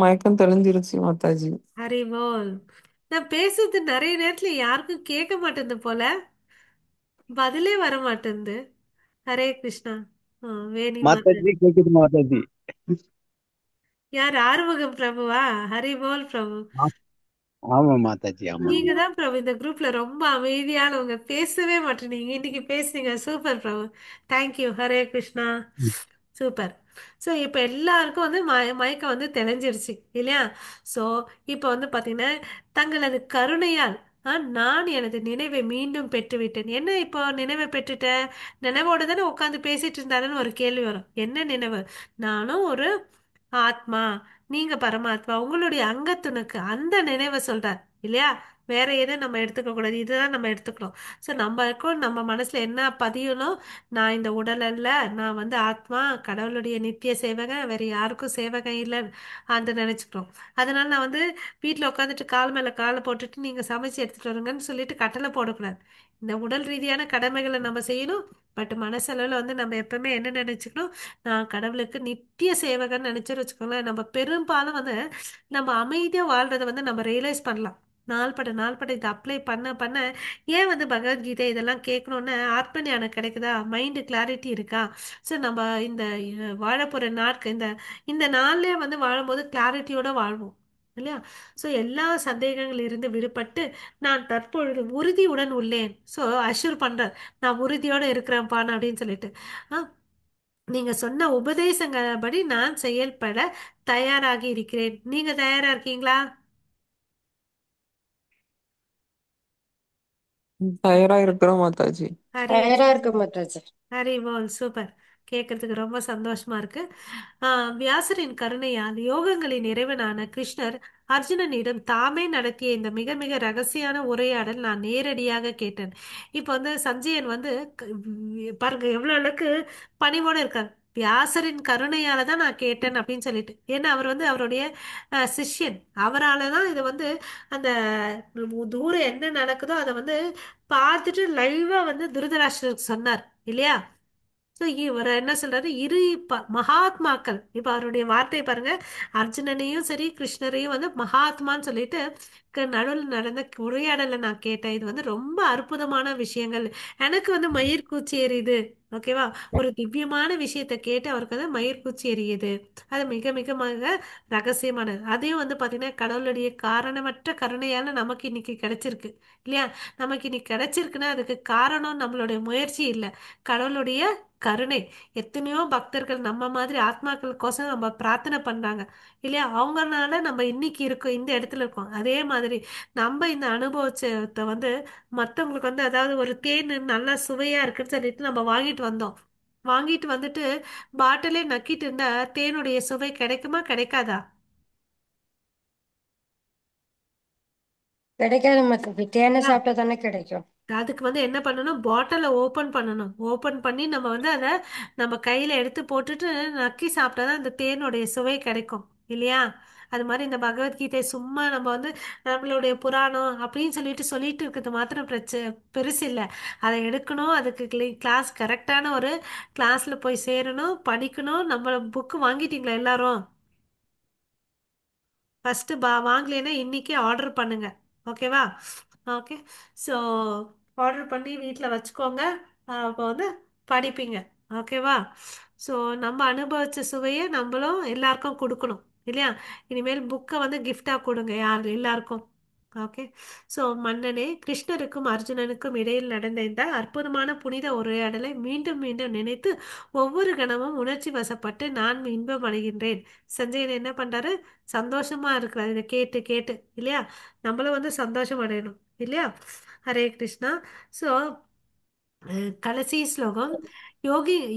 மயக்கம் தெளிஞ்சிருச்சு மாதாஜி. ஹரிபோல். நான் பேசுறது நிறைய நேரத்துல யாருக்கும் கேட்க மாட்டேங்குது போல, பதிலே வர மாட்டேங்குது. ஹரே கிருஷ்ணா. வேணி மாதா. மாதாஜி கேக்குது மாதாஜி. யார்? ஆறுமுகம் பிரபுவா? ஹரிபோல் பிரபு. ஆ- ஆமா மாதாஜி, ஆமா. நீங்க தான் பிரபு இந்த குரூப்ல ரொம்ப அமைதியானவங்க, பேசவே மாட்டேனீங்க. இன்னைக்கு பேசுனீங்க, super Prabhu. Thank you. Hare Krishna. Super. So இப்போ எல்லாருக்கும் வந்து மயக்கம் வந்து தெளிஞ்சிருச்சு இல்லையா? ஸோ இப்போ வந்து பார்த்தீங்கன்னா, தங்களது கருணையால் நான் எனது நினைவை மீண்டும் பெற்றுவிட்டேன். என்ன இப்போ நினைவை பெற்றுட்டேன்? நினைவோட தானே உட்காந்து பேசிட்டு இருந்தாருன்னு ஒரு கேள்வி வரும். என்ன நினைவு? நானும் ஒரு ஆத்மா, நீங்க பரமாத்மா, உங்களுடைய அங்கத்துணுக்கு அந்த நினைவை சொல்றார் இல்லையா? வேற எதை நம்ம எடுத்துக்க கூடாது, இதுதான் நம்ம எடுத்துக்கணும். ஸோ நம்மக்கும் நம்ம மனசுல என்ன பதியணும், நான் இந்த உடல் அல்ல, நான் வந்து ஆத்மா, கடவுளுடைய நித்திய சேவகன், வேற யாருக்கும் சேவகன் இல்லை அந்த நினைச்சுக்கிறோம். அதனால நான் வந்து வீட்டில் உட்காந்துட்டு கால் மேல காலை போட்டுட்டு நீங்க சமைச்சு எடுத்துட்டு வருங்கன்னு சொல்லிட்டு கட்டளை போடக்கூடாது. இந்த உடல் ரீதியான கடமைகளை நம்ம செய்யணும். பட் மனசளவில் வந்து நம்ம எப்பவுமே என்ன நினைச்சுக்கணும், நான் கடவுளுக்கு நித்திய சேவகன் நினைச்சு வச்சுக்கோங்களேன். நம்ம பெரும்பாலும் வந்து நம்ம அமைதியா வாழ்றதை வந்து நம்ம ரியலைஸ் பண்ணலாம். நாள்பட நாள்பட இதை அப்ளை பண்ண பண்ண ஏன் வந்து பகவத்கீதை இதெல்லாம் கேட்கணும்னு ஆத்ம ஞானம் கிடைக்குதா, மைண்டு கிளாரிட்டி இருக்கா. ஸோ நம்ம இந்த வாழப்போற நாட்கள் இந்த இந்த நாள்லயே வந்து வாழும்போது கிளாரிட்டியோட வாழ்வோம் இல்லையா? ஸோ எல்லா சந்தேகங்கள் இருந்து விடுபட்டு நான் தற்பொழுது உறுதியுடன் உள்ளேன். ஸோ அஷ்யூர் பண்றேன், நான் உறுதியோட இருக்கிறேன்ப்பான் அப்படின்னு சொல்லிட்டு. ஆ, நீங்க சொன்ன உபதேசங்கள்படி நான் செயல்பட தயாராகி இருக்கிறேன். நீங்க தயாரா இருக்கீங்களா? தயாரா இருக்கிறோம் மாதாஜி. ஹரி தயாரா இருக்க மாட்டாச்சு. ஹரி போல். சூப்பர். கேட்கறதுக்கு ரொம்ப சந்தோஷமா இருக்கு. வியாசரின் கருணையால் யோகங்களின் இறைவனான கிருஷ்ணர் அர்ஜுனனிடம் தாமே நடத்திய இந்த மிக மிக ரகசியமான உரையாடல் நான் நேரடியாக கேட்டேன். இப்போ வந்து சஞ்சயன் வந்து பாருங்க எவ்வளவு அளவுக்கு பணிவோட இருக்கார். வியாசரின் கருணையால தான் நான் கேட்டேன் அப்படின்னு சொல்லிட்டு. ஏன்னா அவர் வந்து அவருடைய சிஷ்யன். அவரால தான் இது வந்து அந்த தூரம் என்ன நடக்குதோ அதை வந்து பார்த்துட்டு லைவா வந்து துருதராஷ்டிரருக்கு சொன்னார் இல்லையா? ஸோ இவர் என்ன சொல்றாரு, இரு மகாத்மாக்கள், இப்ப அவருடைய வார்த்தை பாருங்க, அர்ஜுனனையும் சரி கிருஷ்ணரையும் வந்து மகாத்மான்னு சொல்லிட்டு நடுவில் நடந்த உரையாடலை நான் கேட்டேன். இது வந்து ரொம்ப அற்புதமான விஷயங்கள். எனக்கு வந்து மயிர்கூச்சி எரியுது. ஓகேவா? ஒரு திவ்யமான விஷயத்தை கேட்டு அவருக்கு வந்து மயிர்கூச்சி எரியுது. அது மிக மிக மிக ரகசியமானது. அதையும் வந்து பாத்தீங்கன்னா கடவுளுடைய காரணமற்ற கருணையால நமக்கு இன்னைக்கு கிடைச்சிருக்கு இல்லையா? நமக்கு இன்னைக்கு கிடைச்சிருக்குன்னா அதுக்கு காரணம் நம்மளுடைய முயற்சி இல்லை, கடவுளுடைய கருணை. எத்தனையோ பக்தர்கள் நம்ம மாதிரி ஆத்மாக்களுக்கோசம் நம்ம பிரார்த்தனை பண்றாங்க இல்லையா? அவங்கனால நம்ம இன்னைக்கு இருக்கோம், இந்த இடத்துல இருக்கோம். அதே மாதிரி நம்ம இந்த அனுபவத்தை வந்து மற்றவங்களுக்கு வந்து, அதாவது ஒரு தேன் நல்லா சுவையா இருக்குன்னு சொல்லிட்டு நம்ம வாங்கிட்டு வந்தோம். வாங்கிட்டு வந்துட்டு பாட்டிலே நக்கிட்டு இருந்தா தேனுடைய சுவை கிடைக்குமா கிடைக்காதா? கிடைக்காத மாட்டாச்சு. தேனை சாப்பிட்டா தானே கிடைக்கும். அதுக்கு வந்து என்ன பண்ணணும், பாட்டிலை ஓப்பன் பண்ணணும். ஓப்பன் பண்ணி நம்ம வந்து அதை நம்ம கையில் எடுத்து போட்டுட்டு நக்கி சாப்பிட்டாதான் அந்த தேனுடைய சுவை கிடைக்கும் இல்லையா? அது மாதிரி இந்த பகவத்கீதை சும்மா நம்ம வந்து நம்மளுடைய புராணம் அப்படின்னு சொல்லிட்டு சொல்லிட்டு இருக்கிறது மாத்திரம் பெருசு இல்லை. அதை எடுக்கணும், அதுக்கு கிளாஸ் கரெக்டான ஒரு கிளாஸில் போய் சேரணும், படிக்கணும். நம்ம புக்கு வாங்கிட்டீங்களா எல்லாரும்? ஃபஸ்ட்டு வாங்கலைன்னா இன்னைக்கே ஆர்டர் பண்ணுங்க. ஓகேவா? ஓகே. ஸோ ஆர்டர் பண்ணி வீட்டில் வச்சுக்கோங்க. அப்போ வந்து படிப்பீங்க. ஓகேவா? ஸோ நம்ம அனுபவிச்ச சுவையை நம்மளும் எல்லாருக்கும் கொடுக்கணும் இல்லையா? இனிமேல் புக்கை வந்து கிஃப்டாக கொடுங்க யார் எல்லாருக்கும். ஓகே. ஸோ மன்னனே, கிருஷ்ணருக்கும் அர்ஜுனனுக்கும் இடையில் நடந்த இந்த அற்புதமான புனித உரையாடலை மீண்டும் மீண்டும் நினைத்து ஒவ்வொரு கணமும் உணர்ச்சி வசப்பட்டு நான் இன்பம் அடைகின்றேன். சஞ்சயன் என்ன பண்றாரு? சந்தோஷமா இருக்கிறாரு இதை கேட்டு கேட்டு, இல்லையா? நம்மளும் வந்து சந்தோஷம் அடையணும், இல்லையா? ஹரே கிருஷ்ணா. ஸோ கடைசி ஸ்லோகம்.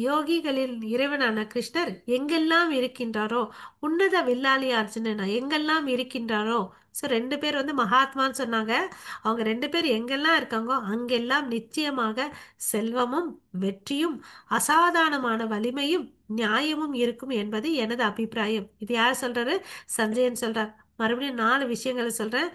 யோகிகளில் இறைவனான கிருஷ்ணர் எங்கெல்லாம் இருக்கின்றாரோ, உன்னத வில்லாளி அர்ஜுனனா எங்கெல்லாம் இருக்கின்றாரோ, ஸோ ரெண்டு பேர் வந்து மகாத்மான்னு சொன்னாங்க. அவங்க ரெண்டு பேர் எங்கெல்லாம் இருக்காங்கோ அங்கெல்லாம் நிச்சயமாக செல்வமும் வெற்றியும் அசாதாரணமான வலிமையும் நியாயமும் இருக்கும் என்பது எனது அபிப்பிராயம். இது யார் சொல்றாரு? சஞ்சயன் சொல்றார். மறுபடியும் 4 விஷயங்களை சொல்றேன்.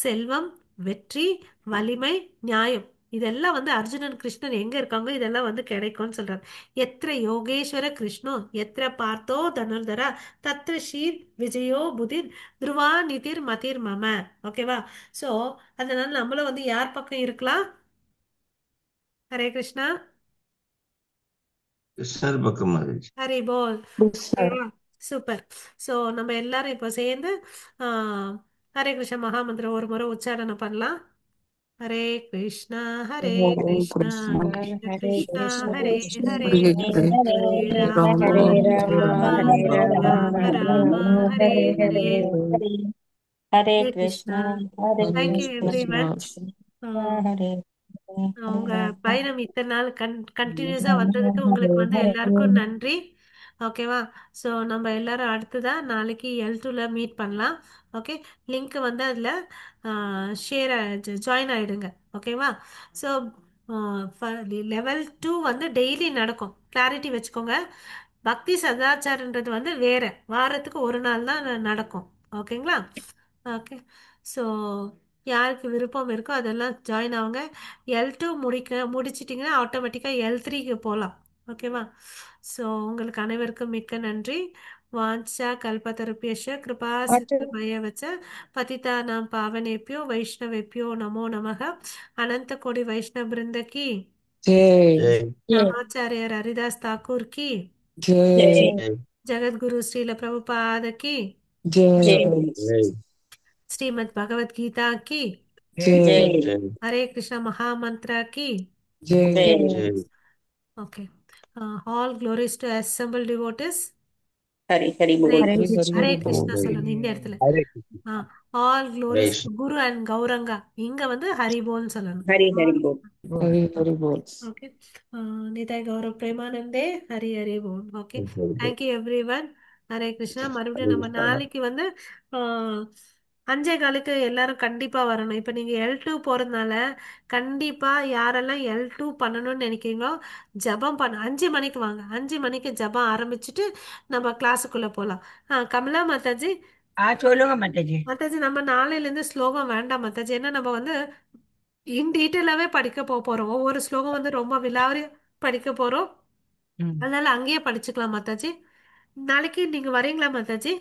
செல்வம், வெற்றி, வலிமை, நியாயம், இதெல்லாம் வந்து அர்ஜுனன் கிருஷ்ணன் எங்க இருக்காங்க இதெல்லாம் வந்து கிடைக்கும்னு சொல்றாரு. எத்திர யோகேஸ்வர கிருஷ்ணோ எத்திர பார்த்தோ தனுர்தரா தத்ர ஷீர் விஜயோ புதிர் துருவா நிதிர் மதிர் மம. ஓகேவா? ஸோ அதனால நம்மளும் வந்து யார் பக்கம் இருக்கலாம்? ஹரே கிருஷ்ணா. கிருஷ்ணர் பக்கம் மாதாஜி. ஹரி போல். கிருஷ்ணர். ஓகேவா? சூப்பர். ஸோ நம்ம எல்லாரும் இப்போ சேர்ந்து ஆஹ், ஹரே கிருஷ்ண மகாமந்திரம் ஒரு முறை உச்சாரணம் பண்ணலாம். ஹரே கிருஷ்ணா ஹரே ஹரே கிருஷ்ணா கிருஷ்ணா கிருஷ்ண ஹரே கிருஷ்ணா கிருஷ்ண ஹரே கிருஷ்ண ஹரே ஹரே கிருஷ்ண ஹரே ஹரே ஹரே ஹரே ராம ராமா ஹரே ராம ராம ராமா ஹரே ராம ராம ராம ராம ராம ஹரே ஹரே ஹரே. ஹரே ஹரே ஹரே கிருஷ்ண கிருஷ்ணா. ஹரே ஹரே தேங்க்யூ கிருஷ்ண கிருஷ்ணா. எவ்ரிவன். கிருஷ்ண ஹரே ஹரே உங்க ராம பயணம் இத்தனை நாள் கண்டினியூஸா ராம வந்ததுக்கு ஹரே உங்களுக்கு வந்து ஹரே. எல்லாருக்கும் நன்றி. ஓகேவா? ஸோ நம்ம எல்லாரும் அடுத்ததா நாளைக்கு L2ல மீட் பண்ணலாம். ஓகே. லிங்க் வந்து அதில் ஷேர் ஜாயின் ஆயிடுங்க. ஓகேவா? ஸோ லெவல் 2 வந்து டெய்லி நடக்கும். கிளாரிட்டி வச்சுக்கோங்க. பக்தி சதாச்சாரன்றது வந்து வேற வாரத்துக்கு ஒரு நாள் தான் நடக்கும். ஓகேங்களா? ஓகே. ஸோ யாருக்கு விருப்பம் இருக்கோ அதெல்லாம் ஜாயின் ஆகுங்க. L2 முடிச்சிட்டிங்கன்னா ஆட்டோமேட்டிக்காக L3க்கு போகலாம். ஓகேவா? ஸோ உங்களுக்கு அனைவருக்கும் மிக்க நன்றி. வாஞ்சா கல்பத்தருப்பியஷ கிருபா சிந்தமய வச்ச பதிதானாம் பாவனேபியோ வைஷ்ணவேபியோ நமோ நமக. அனந்த கோடி வைஷ்ணவ பிருந்தகி ஜெய் ஜெய் ராமாச்சாரியர் ஹரிதாஸ் தாக்கூர் கி ஜெய் ஜெய் ஜெகத்குரு ஸ்ரீல பிரபுபாத கி ஜெய் ஜெய் ஸ்ரீமத் பகவத் கீதா கி ஜெய் ஜெய் हरे कृष्णा महामंत्र की Jai. Jai. okay. All glories to assembled devotees. Hari Hari போல். हरे ஹரி कृष्ण ஹரி हरे ஹரி कृष्णा போல். சொல்லணும் இந்த இடத்துல. Hare Krishna. All glories Jai to Guru and Gauranga. இங்க வந்து ஹரிபோல்னு சொல்லணும். ஹரி ஹரி போல். ஹரி ஹரி போல். ஓகே. நிதாய் கௌரவ் பிரேமானந்தே ஹரி ஹரி போல். Okay. Thank you everyone. Hare Krishna. மறுபடியும் நம்ம நாளைக்கு வந்து ஆஹ், 5:15 எல்லாரும் கண்டிப்பா வரணும். இப்போ நீங்க L2 போறதுனால கண்டிப்பா யாரெல்லாம் L2 பண்ணணும்னு நினைக்கிறீங்களோ ஜபம் பண்ண 5 மணிக்கு வாங்க. 5 மணிக்கு ஜபம் ஆரம்பிச்சுட்டு நம்ம கிளாஸுக்குள்ள போகலாம். கமலா மாதாஜி. சொல்லுங்க மாதாஜி. மாதாஜி நம்ம நாளையிலேருந்து ஸ்லோகம் வேண்டாம் மாதாஜி. ஏன்னா நம்ம வந்து இன் டீட்டெயிலாகவே படிக்க போறோம். ஒவ்வொரு ஸ்லோகம் வந்து ரொம்ப விலாவரி படிக்க போறோம். ம். அதனால அங்கேயே படிச்சுக்கலாம் மாதாஜி. நாளைக்கு நீங்க வரீங்களா மாதாஜி?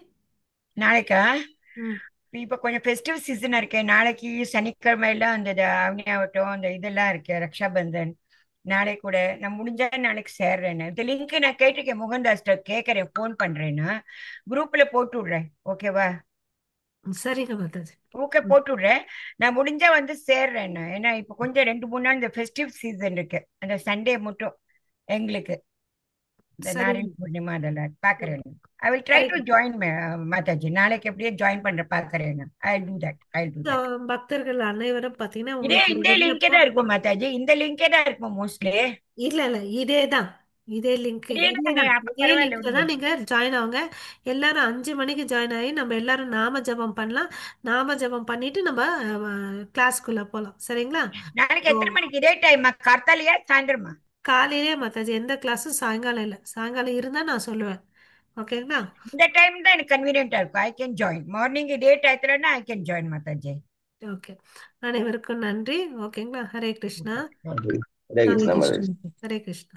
நாளைக்கா? ம். இப்ப கொஞ்சம் ஃபெஸ்டிவ் சீசன் இருக்கு. நாளைக்கு சனிக்கிழமையில அந்த அவனியாவட்டம் அந்த இதெல்லாம் இருக்கு, ரக்ஷாபந்தன். நாளை கூட நான் முடிஞ்சா நாளைக்கு சேர்றேன்னு இந்த லிங்க் நான் கேட்டிருக்கேன். முகன்தாஸ்ட கேட்கறேன், ஃபோன் பண்றேன்னு. குரூப்ல போட்டு விடுறேன். ஓகேவா? சரிங்க மாதாஜி. ஓகே, போட்டு விடுறேன். நான் முடிஞ்சா வந்து சேர்றேன்னு. ஏன்னா இப்ப கொஞ்சம் 2-3 நாள் இந்த ஃபெஸ்டிவ் சீசன் இருக்கு. அந்த சண்டே மட்டும் எங்களுக்கு இந்த சரி. நாராயண பூர்ணிமா அதெல்லாம் பாக்குறேன். ஐ வில் ட்ரை சரி. To join Mataji. நாளைக்கு எப்படியே ஜாயின் பண்ற பாக்குறேன். ஐ டூ தட். பக்தர்கள் அனைவரும் பாத்தீங்கன்னா இதே உங்களுக்கு ஒரு இந்த லிங்கே விண்ணப்பம். தான் இருக்கும் மாதாஜி. இந்த லிங்கே தான் இருக்கும் மோஸ்ட்லி. இல்ல இல்ல இதேதான். இதே லிங்க் அப்ப இதே பரவாயில்ல லிங்க்ல விடுங்க. தான் நீங்க ஜாயின் ஆகுங்க. எல்லாரும் 5 மணிக்கு ஜாயின் ஆகி நம்ம எல்லாரும் நாம ஜெபம் பண்ணலாம். நாம ஜெபம் பண்ணிட்டு நம்ம கிளாஸ்க்குள்ள போலாம். சரிங்களா? நாளைக்கு So, எத்தனை மணிக்கு இதே டைமா? கார்த்தாலியா சாயந்தரமா? காலையிலே மாத்தாச்சு எந்த கிளாஸும் சாயங்காலம் இல்லை. சாயங்காலம் இருந்தா நான் சொல்லுவேன். ஓகேங்களா? இந்த டைம் தான் எனக்கு கன்வீனியன்டா இருக்கும். ஐ கேன் ஜாயின் மார்னிங் இதே டயத்துலன்னா I can join Mataji. Okay. அனைவருக்கும் நன்றி. ஓகேங்களா? ஹரே கிருஷ்ணா. ஹரே கிருஷ்ணா நாளைக்கு மாதாஜி. ஹரே கிருஷ்ணா.